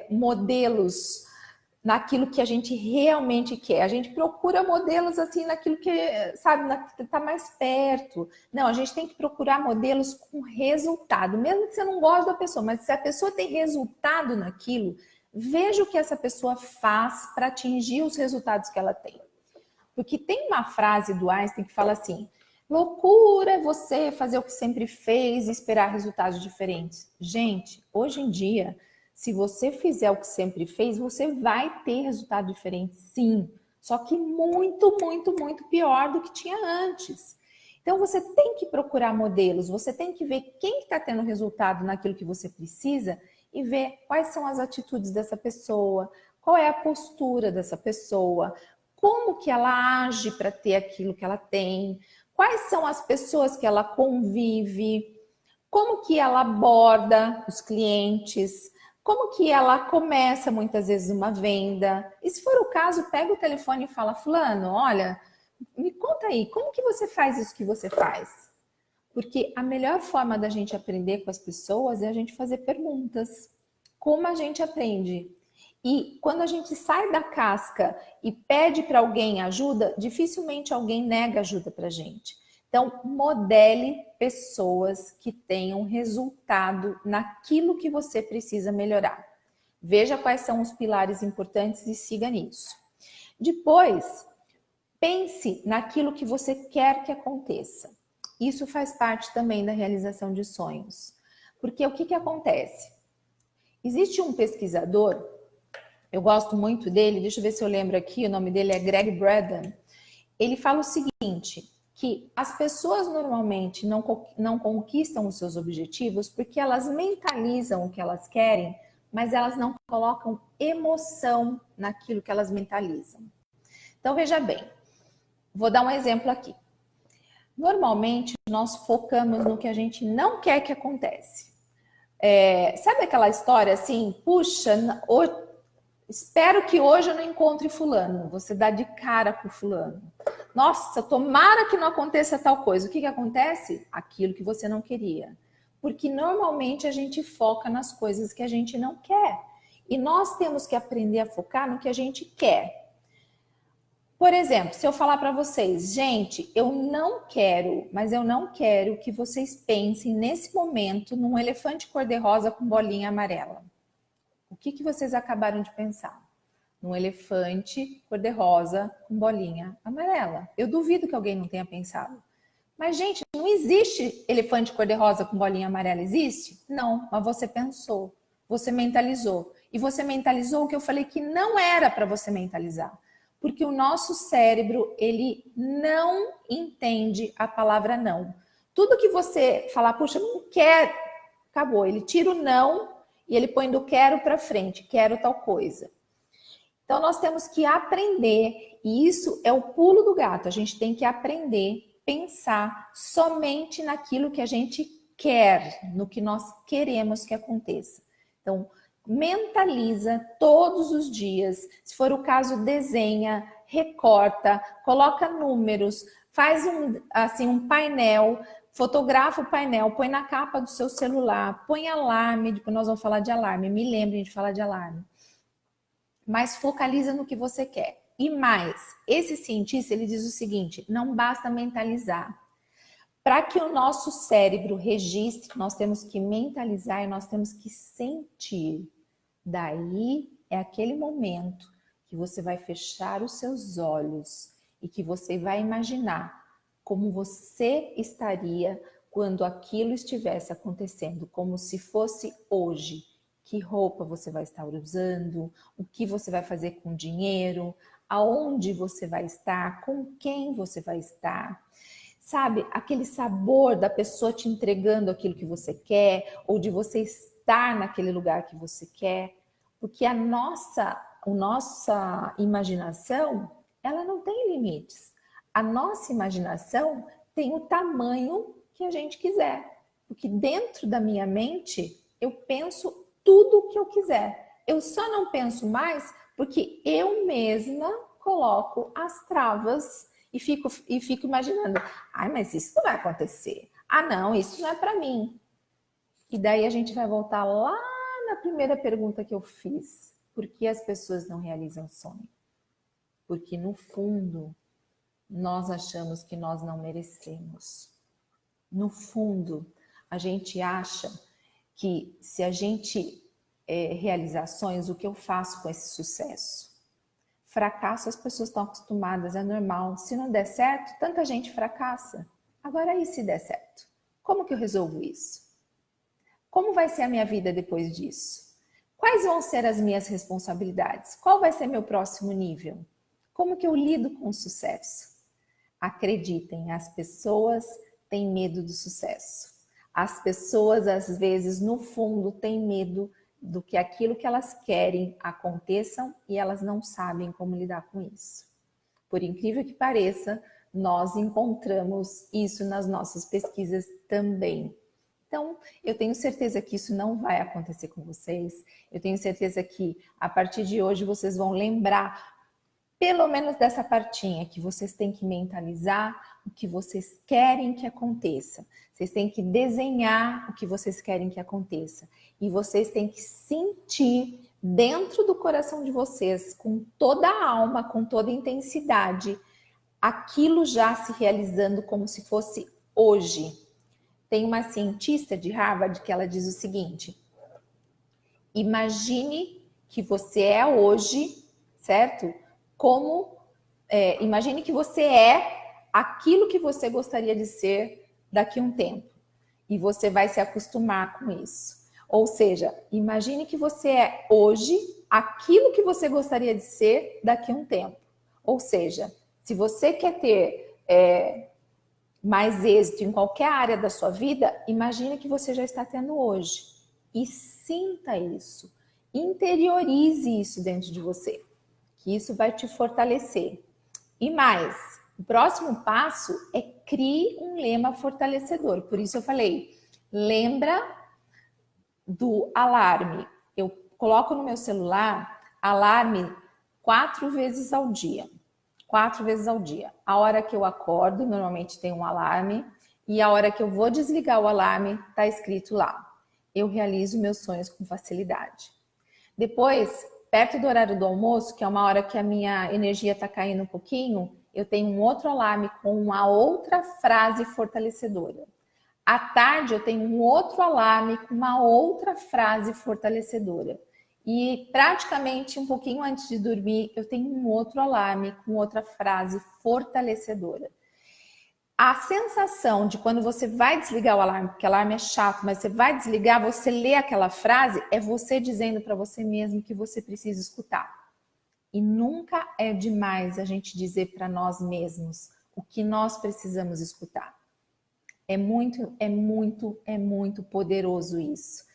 modelos naquilo que a gente realmente quer. A gente procura modelos assim naquilo que, sabe, que está mais perto. Não, a gente tem que procurar modelos com resultado. Mesmo que você não goste da pessoa, mas se a pessoa tem resultado naquilo, veja o que essa pessoa faz para atingir os resultados que ela tem. Porque tem uma frase do Einstein que fala assim: loucura é você fazer o que sempre fez e esperar resultados diferentes. Gente, hoje em dia, se você fizer o que sempre fez, você vai ter resultado diferente, sim. Só que muito, muito, muito pior do que tinha antes. Então, você tem que procurar modelos, você tem que ver quem está tendo resultado naquilo que você precisa e ver quais são as atitudes dessa pessoa, qual é a postura dessa pessoa, como que ela age para ter aquilo que ela tem, quais são as pessoas que ela convive, como que ela aborda os clientes, como que ela começa muitas vezes uma venda. E se for o caso, pega o telefone e fala: fulano, olha, me conta aí, como que você faz isso que você faz? Porque a melhor forma da gente aprender com as pessoas é a gente fazer perguntas. Como a gente aprende? E quando a gente sai da casca e pede para alguém ajuda, dificilmente alguém nega ajuda para a gente. Então, modele pessoas que tenham resultado naquilo que você precisa melhorar. Veja quais são os pilares importantes e siga nisso. Depois, pense naquilo que você quer que aconteça. Isso faz parte também da realização de sonhos. Porque o que acontece? Existe um pesquisador, eu gosto muito dele, deixa eu ver se eu lembro aqui, o nome dele é Greg Braden. Ele fala o seguinte, que as pessoas normalmente não conquistam os seus objetivos porque elas mentalizam o que elas querem, mas elas não colocam emoção naquilo que elas mentalizam. Então, veja bem, vou dar um exemplo aqui. Normalmente, nós focamos no que a gente não quer que aconteça. Sabe aquela história assim, puxa, espero que hoje eu não encontre fulano. Você dá de cara com fulano. Nossa, tomara que não aconteça tal coisa. O que acontece? Aquilo que você não queria. Porque normalmente a gente foca nas coisas que a gente não quer. E nós temos que aprender a focar no que a gente quer. Por exemplo, se eu falar para vocês, gente, eu não quero, mas eu não quero que vocês pensem nesse momento num elefante cor-de-rosa com bolinha amarela. O que vocês acabaram de pensar? Num elefante cor-de-rosa com bolinha amarela. Eu duvido que alguém não tenha pensado. Mas, gente, não existe elefante cor-de-rosa com bolinha amarela. Existe? Não, mas você pensou. Você mentalizou. E você mentalizou o que eu falei que não era para você mentalizar. Porque o nosso cérebro, ele não entende a palavra não. Tudo que você falar, puxa, não quero, acabou. Ele tira o não e ele põe do quero para frente, quero tal coisa. Então, nós temos que aprender, e isso é o pulo do gato, a gente tem que aprender, pensar somente naquilo que a gente quer, no que nós queremos que aconteça. Então, mentaliza todos os dias, se for o caso, desenha, recorta, coloca números, faz um painel, fotografa o painel, põe na capa do seu celular, põe alarme, depois nós vamos falar de alarme, me lembrem de falar de alarme. Mas focaliza no que você quer. E mais, esse cientista, ele diz o seguinte, não basta mentalizar. Para que o nosso cérebro registre, nós temos que mentalizar e nós temos que sentir. Daí é aquele momento que você vai fechar os seus olhos e que você vai imaginar como você estaria quando aquilo estivesse acontecendo, como se fosse hoje. Que roupa você vai estar usando, o que você vai fazer com o dinheiro, aonde você vai estar, com quem você vai estar. Sabe, aquele sabor da pessoa te entregando aquilo que você quer, ou de você estar naquele lugar que você quer. Porque a nossa imaginação, ela não tem limites. A nossa imaginação tem o tamanho que a gente quiser. Porque dentro da minha mente, eu penso tudo o que eu quiser. Eu só não penso mais porque eu mesma coloco as travas e fico imaginando. Ai, mas isso não vai acontecer. Ah, não, isso não é para mim. E daí a gente vai voltar lá na primeira pergunta que eu fiz. Por que as pessoas não realizam o sonho? Porque no fundo, nós achamos que nós não merecemos. No fundo, a gente acha que se a gente realizar sonhos, o que eu faço com esse sucesso? Fracasso, as pessoas estão acostumadas, é normal. Se não der certo, tanta gente fracassa. Agora, e se der certo? Como que eu resolvo isso? Como vai ser a minha vida depois disso? Quais vão ser as minhas responsabilidades? Qual vai ser meu próximo nível? Como que eu lido com o sucesso? Acreditem, as pessoas têm medo do sucesso. As pessoas, às vezes, no fundo, têm medo do que aquilo que elas querem aconteçam e elas não sabem como lidar com isso. Por incrível que pareça, nós encontramos isso nas nossas pesquisas também. Então, eu tenho certeza que isso não vai acontecer com vocês. Eu tenho certeza que a partir de hoje vocês vão lembrar pelo menos dessa partinha que vocês têm que mentalizar o que vocês querem que aconteça. Vocês têm que desenhar o que vocês querem que aconteça. E vocês têm que sentir dentro do coração de vocês, com toda a alma, com toda a intensidade, aquilo já se realizando como se fosse hoje. Tem uma cientista de Harvard que ela diz o seguinte: imagine que você é hoje, certo? Imagine que você é aquilo que você gostaria de ser daqui a um tempo. E você vai se acostumar com isso. Ou seja, imagine que você é hoje aquilo que você gostaria de ser daqui a um tempo. Ou seja, se você quer ter mais êxito em qualquer área da sua vida, imagine que você já está tendo hoje. E sinta isso. Interiorize isso dentro de você, que isso vai te fortalecer. E mais, o próximo passo é crie um lema fortalecedor. Por isso eu falei, lembra do alarme. Eu coloco no meu celular alarme 4 vezes ao dia. 4 vezes ao dia. A hora que eu acordo, normalmente tem um alarme, e a hora que eu vou desligar o alarme, está escrito lá: eu realizo meus sonhos com facilidade. Depois, perto do horário do almoço, que é uma hora que a minha energia está caindo um pouquinho, eu tenho um outro alarme com uma outra frase fortalecedora. À tarde, eu tenho um outro alarme com uma outra frase fortalecedora. E praticamente um pouquinho antes de dormir, eu tenho um outro alarme com outra frase fortalecedora. A sensação de quando você vai desligar o alarme, porque o alarme é chato, mas você vai desligar, você lê aquela frase, é você dizendo para você mesmo que você precisa escutar. E nunca é demais a gente dizer para nós mesmos o que nós precisamos escutar. É muito poderoso isso.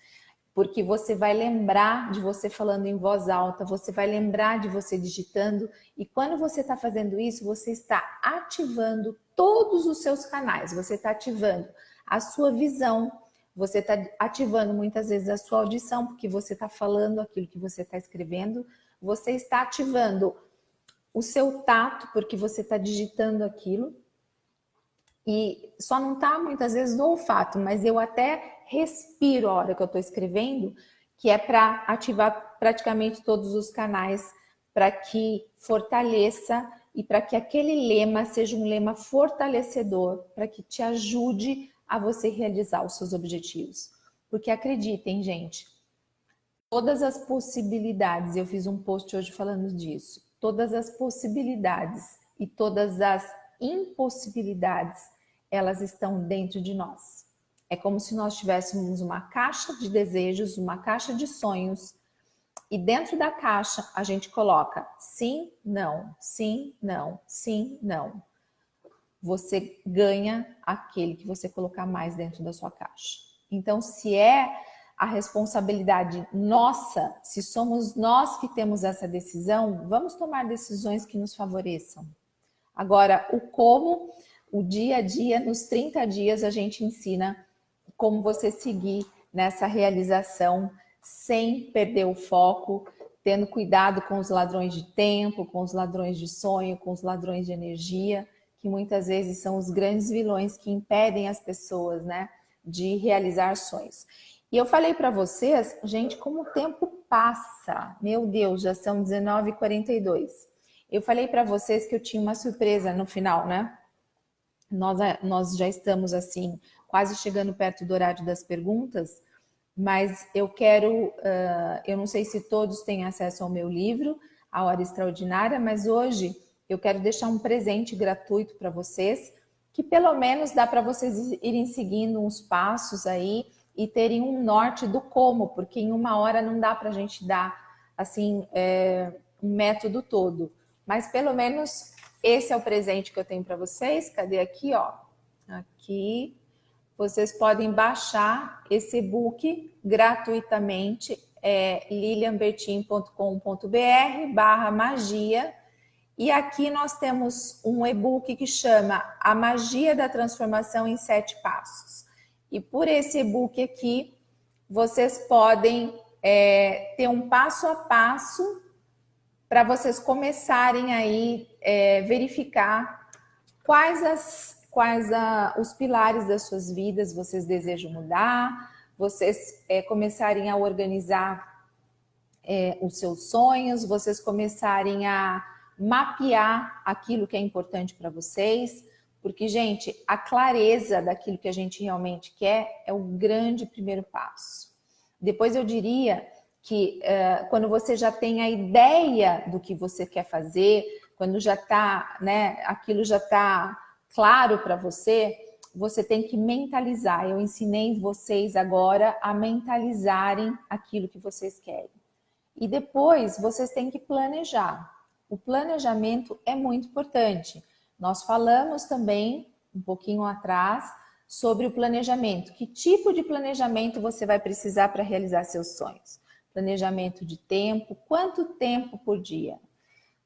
Porque você vai lembrar de você falando em voz alta, você vai lembrar de você digitando, e quando você está fazendo isso, você está ativando todos os seus canais, você está ativando a sua visão, você está ativando muitas vezes a sua audição, porque você está falando aquilo que você está escrevendo, você está ativando o seu tato, porque você está digitando aquilo, e só não está muitas vezes no olfato, mas eu até respiro a hora que eu estou escrevendo, que é para ativar praticamente todos os canais para que fortaleça e para que aquele lema seja um lema fortalecedor, para que te ajude a você realizar os seus objetivos. Porque acreditem, gente, todas as possibilidades, eu fiz um post hoje falando disso, todas as possibilidades e todas as impossibilidades, elas estão dentro de nós. É como se nós tivéssemos uma caixa de desejos, uma caixa de sonhos, e dentro da caixa a gente coloca sim, não, sim, não, sim, não. Você ganha aquele que você colocar mais dentro da sua caixa. Então, se é a responsabilidade nossa, se somos nós que temos essa decisão, vamos tomar decisões que nos favoreçam. Agora, o como, o dia a dia, nos 30 dias, a gente ensina como você seguir nessa realização sem perder o foco, tendo cuidado com os ladrões de tempo, com os ladrões de sonho, com os ladrões de energia, que muitas vezes são os grandes vilões que impedem as pessoas, né, de realizar sonhos. E eu falei para vocês, gente, como o tempo passa. Meu Deus, já são 19h42. Eu falei para vocês que eu tinha uma surpresa no final, né? Nós já estamos, assim, quase chegando perto do horário das perguntas, mas eu quero... eu não sei se todos têm acesso ao meu livro, A Hora Extraordinária, mas hoje eu quero deixar um presente gratuito para vocês, que pelo menos dá para vocês irem seguindo uns passos aí e terem um norte do como, porque em uma hora não dá para a gente dar assim um método todo. Mas pelo menos esse é o presente que eu tenho para vocês. Cadê aqui, ó? Aqui. Vocês podem baixar esse e-book gratuitamente, lilianbertin.com.br/magia. E aqui nós temos um e-book que chama A Magia da Transformação em 7 Passos. E por esse e-book aqui, vocês podem ter um passo a passo para vocês começarem aí verificar quais os pilares das suas vidas vocês desejam mudar, vocês começarem a organizar os seus sonhos, vocês começarem a mapear aquilo que é importante para vocês, porque, gente, a clareza daquilo que a gente realmente quer é o grande primeiro passo. Depois eu diria que quando você já tem a ideia do que você quer fazer, quando já está, né, aquilo já está claro para você, você tem que mentalizar. Eu ensinei vocês agora a mentalizarem aquilo que vocês querem. E depois vocês têm que planejar. O planejamento é muito importante. Nós falamos também, um pouquinho atrás, sobre o planejamento. Que tipo de planejamento você vai precisar para realizar seus sonhos? Planejamento de tempo, quanto tempo por dia?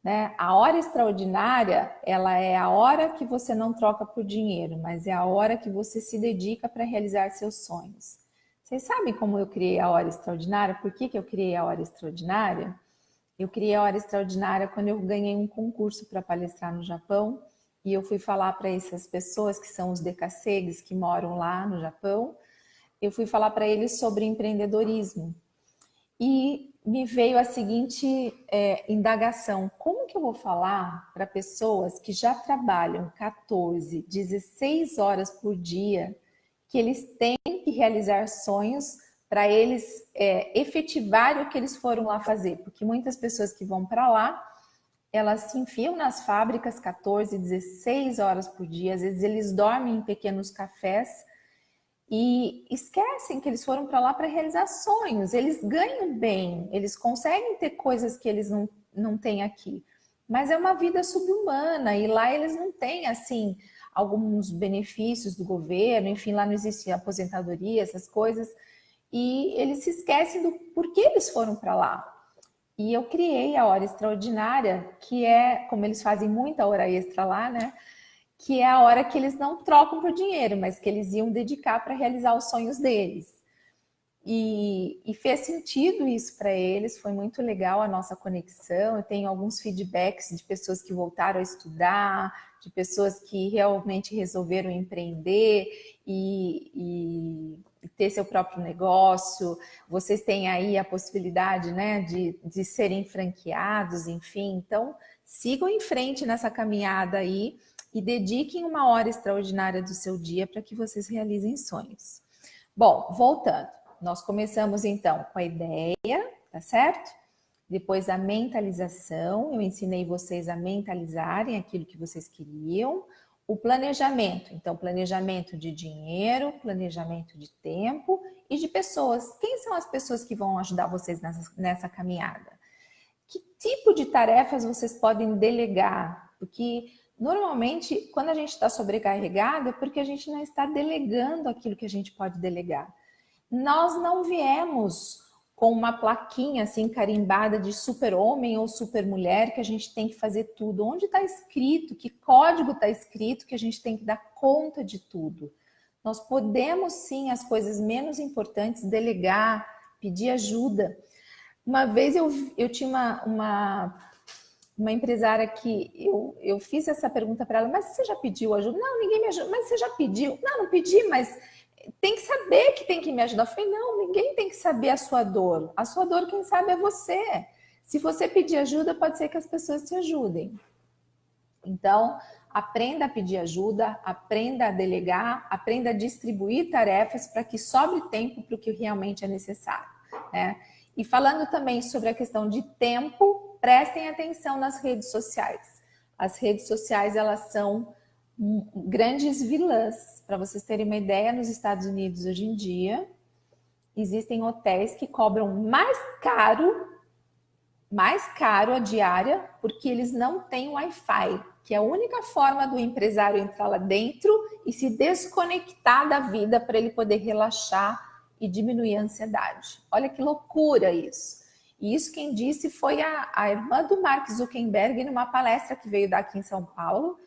Né? A hora extraordinária, ela é a hora que você não troca por dinheiro, mas é a hora que você se dedica para realizar seus sonhos. Vocês sabem como eu criei a hora extraordinária? Por que eu criei a hora extraordinária? Eu criei a hora extraordinária quando eu ganhei um concurso para palestrar no Japão e eu fui falar para essas pessoas que são os decacegues que moram lá no Japão, eu fui falar para eles sobre empreendedorismo. E me veio a seguinte indagação: como que eu vou falar para pessoas que já trabalham 14, 16 horas por dia, que eles têm que realizar sonhos para eles efetivarem o que eles foram lá fazer? Porque muitas pessoas que vão para lá, elas se enfiam nas fábricas 14, 16 horas por dia, às vezes eles dormem em pequenos cafés, e esquecem que eles foram para lá para realizar sonhos. Eles ganham bem, eles conseguem ter coisas que eles não têm aqui. Mas é uma vida subhumana e lá eles não têm, assim, alguns benefícios do governo. Enfim, lá não existe aposentadoria, essas coisas. E eles se esquecem do porquê eles foram para lá. E eu criei a Hora Extraordinária, que é, como eles fazem muita hora extra lá, né? Que é a hora que eles não trocam por dinheiro, mas que eles iam dedicar para realizar os sonhos deles. E fez sentido isso para eles, foi muito legal a nossa conexão. Eu tenho alguns feedbacks de pessoas que voltaram a estudar, de pessoas que realmente resolveram empreender e ter seu próprio negócio. Vocês têm aí a possibilidade, né, de serem franqueados, enfim. Então, sigam em frente nessa caminhada aí e dediquem uma hora extraordinária do seu dia para que vocês realizem sonhos. Bom, voltando, nós começamos então com a ideia, tá certo? depois a mentalização, eu ensinei vocês a mentalizarem aquilo que vocês queriam, o planejamento, então planejamento de dinheiro, planejamento de tempo e de pessoas. Quem são as pessoas que vão ajudar vocês nessa caminhada? Que tipo de tarefas vocês podem delegar? Porque normalmente, quando a gente está sobrecarregado, é porque a gente não está delegando aquilo que a gente pode delegar. Nós não viemos com uma plaquinha assim carimbada de super-homem ou super-mulher que a gente tem que fazer tudo. Onde está escrito? Que código está escrito que a gente tem que dar conta de tudo? Nós podemos sim, as coisas menos importantes, delegar, pedir ajuda. Uma vez eu tinha uma empresária que eu fiz essa pergunta para ela, mas você já pediu ajuda? Não, ninguém me ajuda. Mas você já pediu? Não, não pedi, mas tem que saber que tem que me ajudar. Eu falei, não, ninguém tem que saber a sua dor. A sua dor, quem sabe, é você. Se você pedir ajuda, pode ser que as pessoas te ajudem. Então, aprenda a pedir ajuda, aprenda a delegar, aprenda a distribuir tarefas para que sobre tempo para o que realmente é necessário, né? E falando também sobre a questão de tempo, prestem atenção nas redes sociais. As redes sociais, elas são grandes vilãs. Para vocês terem uma ideia, nos Estados Unidos hoje em dia, existem hotéis que cobram mais caro a diária, porque eles não têm Wi-Fi, que é a única forma do empresário entrar lá dentro e se desconectar da vida para ele poder relaxar e diminuir a ansiedade. Olha que loucura isso. E isso quem disse foi a irmã do Mark Zuckerberg numa palestra que veio dar aqui em São Paulo,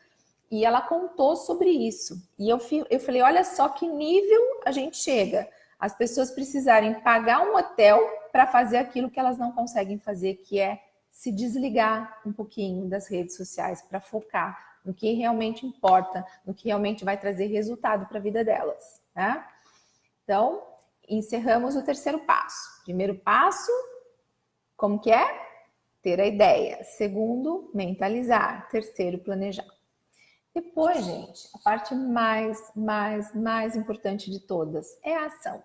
e ela contou sobre isso. E eu falei, olha só que nível a gente chega. As pessoas precisarem pagar um hotel para fazer aquilo que elas não conseguem fazer, que é se desligar um pouquinho das redes sociais para focar no que realmente importa, no que realmente vai trazer resultado para a vida delas, né? Então, encerramos o terceiro passo. Primeiro passo, como que é? Ter a ideia. Segundo, mentalizar. Terceiro, planejar. Depois, gente, a parte mais importante de todas é a ação.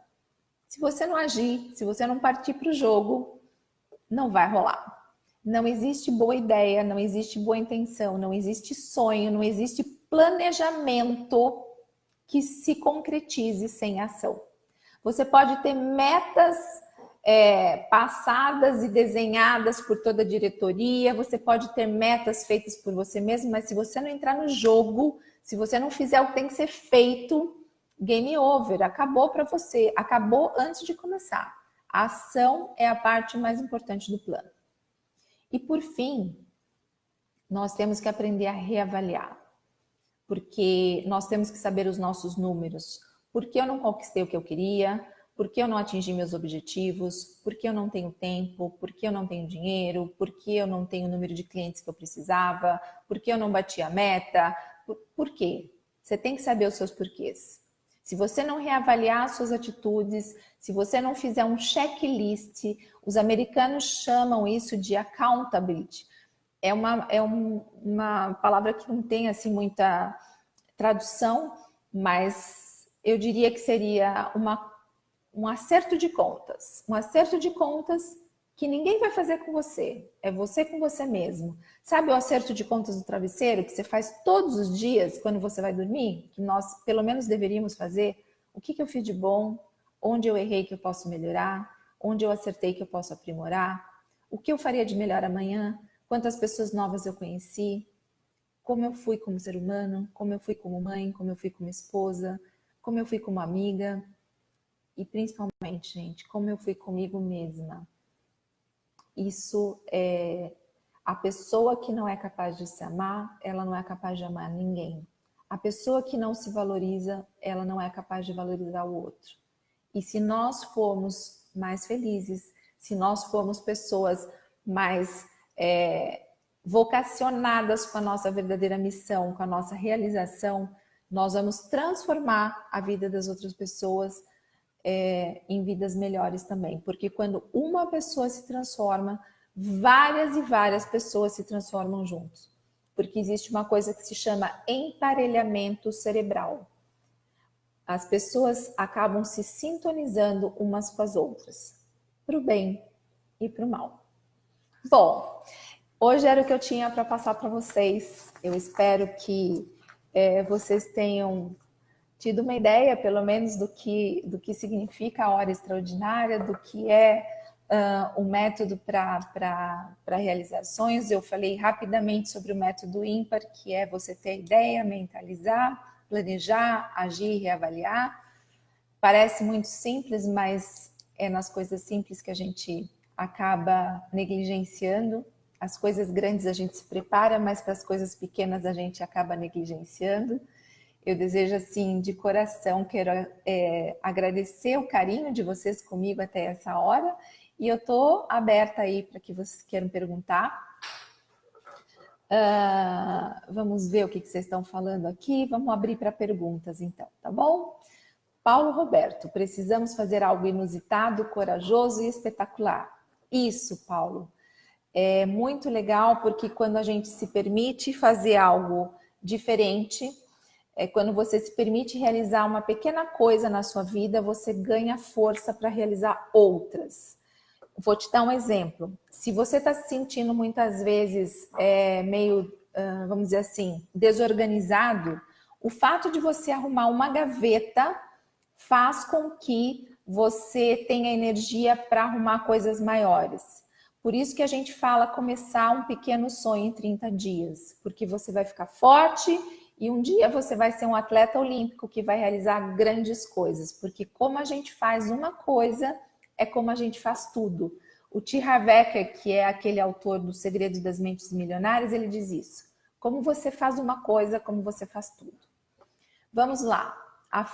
Se você não agir, se você não partir para o jogo, não vai rolar. Não existe boa ideia, não existe boa intenção, não existe sonho, não existe planejamento que se concretize sem ação. Você pode ter metas passadas e desenhadas por toda a diretoria, você pode ter metas feitas por você mesmo, mas se você não entrar no jogo, se você não fizer o que tem que ser feito, game over, acabou para você, acabou antes de começar. A ação é a parte mais importante do plano. E por fim, nós temos que aprender a reavaliar, porque nós temos que saber os nossos números. Por que eu não conquistei o que eu queria? Por que eu não atingi meus objetivos? Por que eu não tenho tempo? Por que eu não tenho dinheiro? Por que eu não tenho o número de clientes que eu precisava? Por que eu não bati a meta? Por quê? Você tem que saber os seus porquês. Se você não reavaliar suas atitudes, se você não fizer um checklist, os americanos chamam isso de accountability. É uma palavra que não tem assim muita tradução, mas eu diria que seria um acerto de contas. Um acerto de contas que ninguém vai fazer com você. É você com você mesmo. Sabe o acerto de contas do travesseiro que você faz todos os dias quando você vai dormir? Que nós, pelo menos, deveríamos fazer. O que eu fiz de bom? Onde eu errei que eu posso melhorar? Onde eu acertei que eu posso aprimorar? O que eu faria de melhor amanhã? Quantas pessoas novas eu conheci? Como eu fui como ser humano? Como eu fui como mãe? Como eu fui como esposa? Como eu fui como amiga? E principalmente, gente, como eu fui comigo mesma. Isso é... A pessoa que não é capaz de se amar, ela não é capaz de amar ninguém. A pessoa que não se valoriza, ela não é capaz de valorizar o outro. E se nós formos mais felizes, se nós formos pessoas mais vocacionadas com a nossa verdadeira missão, com a nossa realização, nós vamos transformar a vida das outras pessoas em vidas melhores também. Porque quando uma pessoa se transforma, várias e várias pessoas se transformam juntos. Porque existe uma coisa que se chama emparelhamento cerebral. As pessoas acabam se sintonizando umas com as outras, para o bem e para o mal. Bom, hoje era o que eu tinha para passar para vocês. Eu espero que vocês tenham tido uma ideia, pelo menos, do que significa a hora extraordinária, do que é o método para realizar sonhos. Eu falei rapidamente sobre o método ímpar, que é você ter ideia, mentalizar, planejar, agir, reavaliar. Parece muito simples, mas é nas coisas simples que a gente acaba negligenciando. As coisas grandes a gente se prepara, mas para as coisas pequenas a gente acaba negligenciando. Eu desejo, assim, de coração, quero agradecer o carinho de vocês comigo até essa hora. E eu estou aberta aí para que vocês queiram perguntar. Vamos ver o que vocês estão falando aqui. Vamos abrir para perguntas, então, tá bom? Paulo Roberto, precisamos fazer algo inusitado, corajoso e espetacular. Isso, Paulo. É muito legal porque quando a gente se permite fazer algo diferente, quando você se permite realizar uma pequena coisa na sua vida, você ganha força para realizar outras. Vou te dar um exemplo. Se você está se sentindo muitas vezes meio, vamos dizer assim, desorganizado, o fato de você arrumar uma gaveta faz com que você tenha energia para arrumar coisas maiores. Por isso que a gente fala começar um pequeno sonho em 30 dias, porque você vai ficar forte e um dia você vai ser um atleta olímpico que vai realizar grandes coisas, porque como a gente faz uma coisa, é como a gente faz tudo. O T. Harv Eker, que é aquele autor do Segredo das Mentes Milionárias, ele diz isso. Como você faz uma coisa, como você faz tudo. Vamos lá. A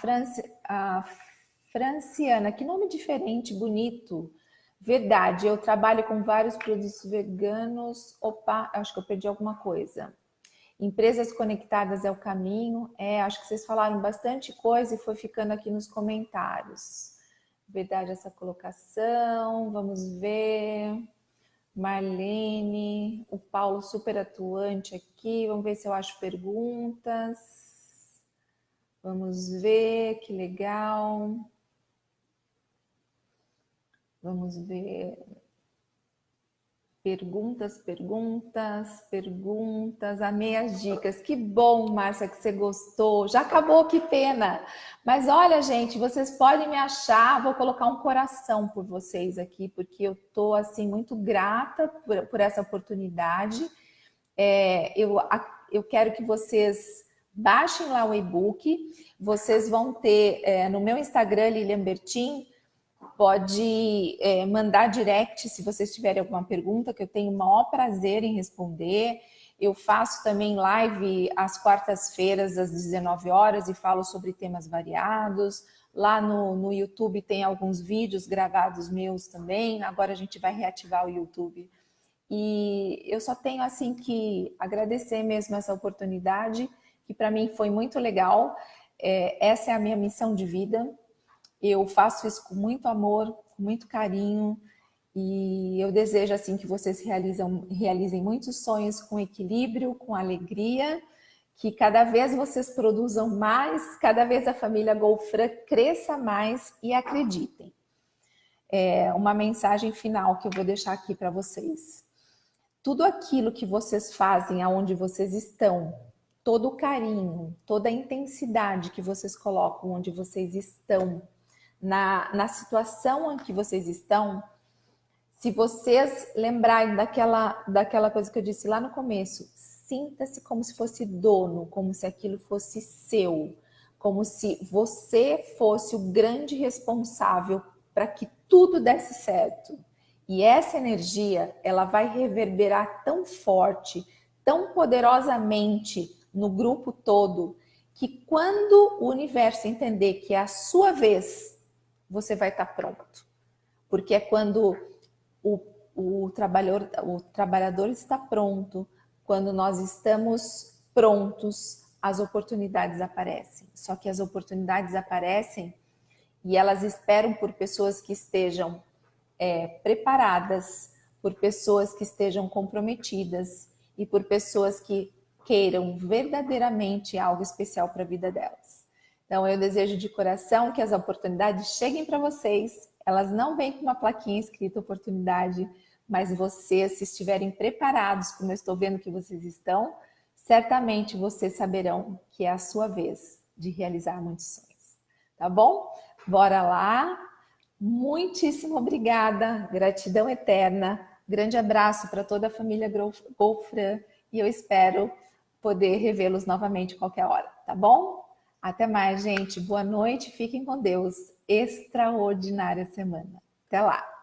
Franciana, que nome diferente, bonito. Verdade, eu trabalho com vários produtos veganos. Opa, acho que eu perdi alguma coisa. Empresas conectadas é o caminho. Acho que vocês falaram bastante coisa e foi ficando aqui nos comentários. Verdade essa colocação. Vamos ver. Marlene, o Paulo super atuante aqui. Vamos ver se eu acho perguntas. Vamos ver, que legal. Vamos ver. Perguntas. Amei as dicas. Que bom, Márcia, que você gostou. Já acabou, que pena. Mas olha, gente, vocês podem me achar. Vou colocar um coração por vocês aqui, porque eu tô assim muito grata por essa oportunidade. Eu quero que vocês baixem lá o e-book. Vocês vão ter no meu Instagram, Lilian Bertin. Pode mandar direct se vocês tiverem alguma pergunta, que eu tenho o maior prazer em responder. Eu faço também live às quartas-feiras, às 19 horas, e falo sobre temas variados. Lá no YouTube tem alguns vídeos gravados meus também. Agora a gente vai reativar o YouTube. E eu só tenho assim que agradecer mesmo essa oportunidade, que para mim foi muito legal. Essa é a minha missão de vida. Eu faço isso com muito amor, com muito carinho, e eu desejo assim que vocês realizem muitos sonhos com equilíbrio, com alegria, que cada vez vocês produzam mais, cada vez a família Golfran cresça mais e acreditem. Uma mensagem final que eu vou deixar aqui para vocês. Tudo aquilo que vocês fazem aonde vocês estão, todo o carinho, toda a intensidade que vocês colocam onde vocês estão, na situação em que vocês estão, se vocês lembrarem daquela coisa que eu disse lá no começo, sinta-se como se fosse dono, como se aquilo fosse seu, como se você fosse o grande responsável para que tudo desse certo. E essa energia, ela vai reverberar tão forte, tão poderosamente no grupo todo, que quando o universo entender que é a sua vez, você vai estar pronto. Porque é quando o trabalhador está pronto, quando nós estamos prontos, as oportunidades aparecem. Só que as oportunidades aparecem e elas esperam por pessoas que estejam preparadas, por pessoas que estejam comprometidas e por pessoas que queiram verdadeiramente algo especial para a vida delas. Então, eu desejo de coração que as oportunidades cheguem para vocês. Elas não vêm com uma plaquinha escrita oportunidade. mas vocês, se estiverem preparados, como eu estou vendo que vocês estão, certamente vocês saberão que é a sua vez de realizar muitos sonhos. Tá bom? Bora lá. Muitíssimo obrigada. Gratidão eterna. Grande abraço para toda a família Golfran e eu espero poder revê-los novamente qualquer hora, tá bom? Até mais, gente. Boa noite. Fiquem com Deus. Extraordinária semana. Até lá.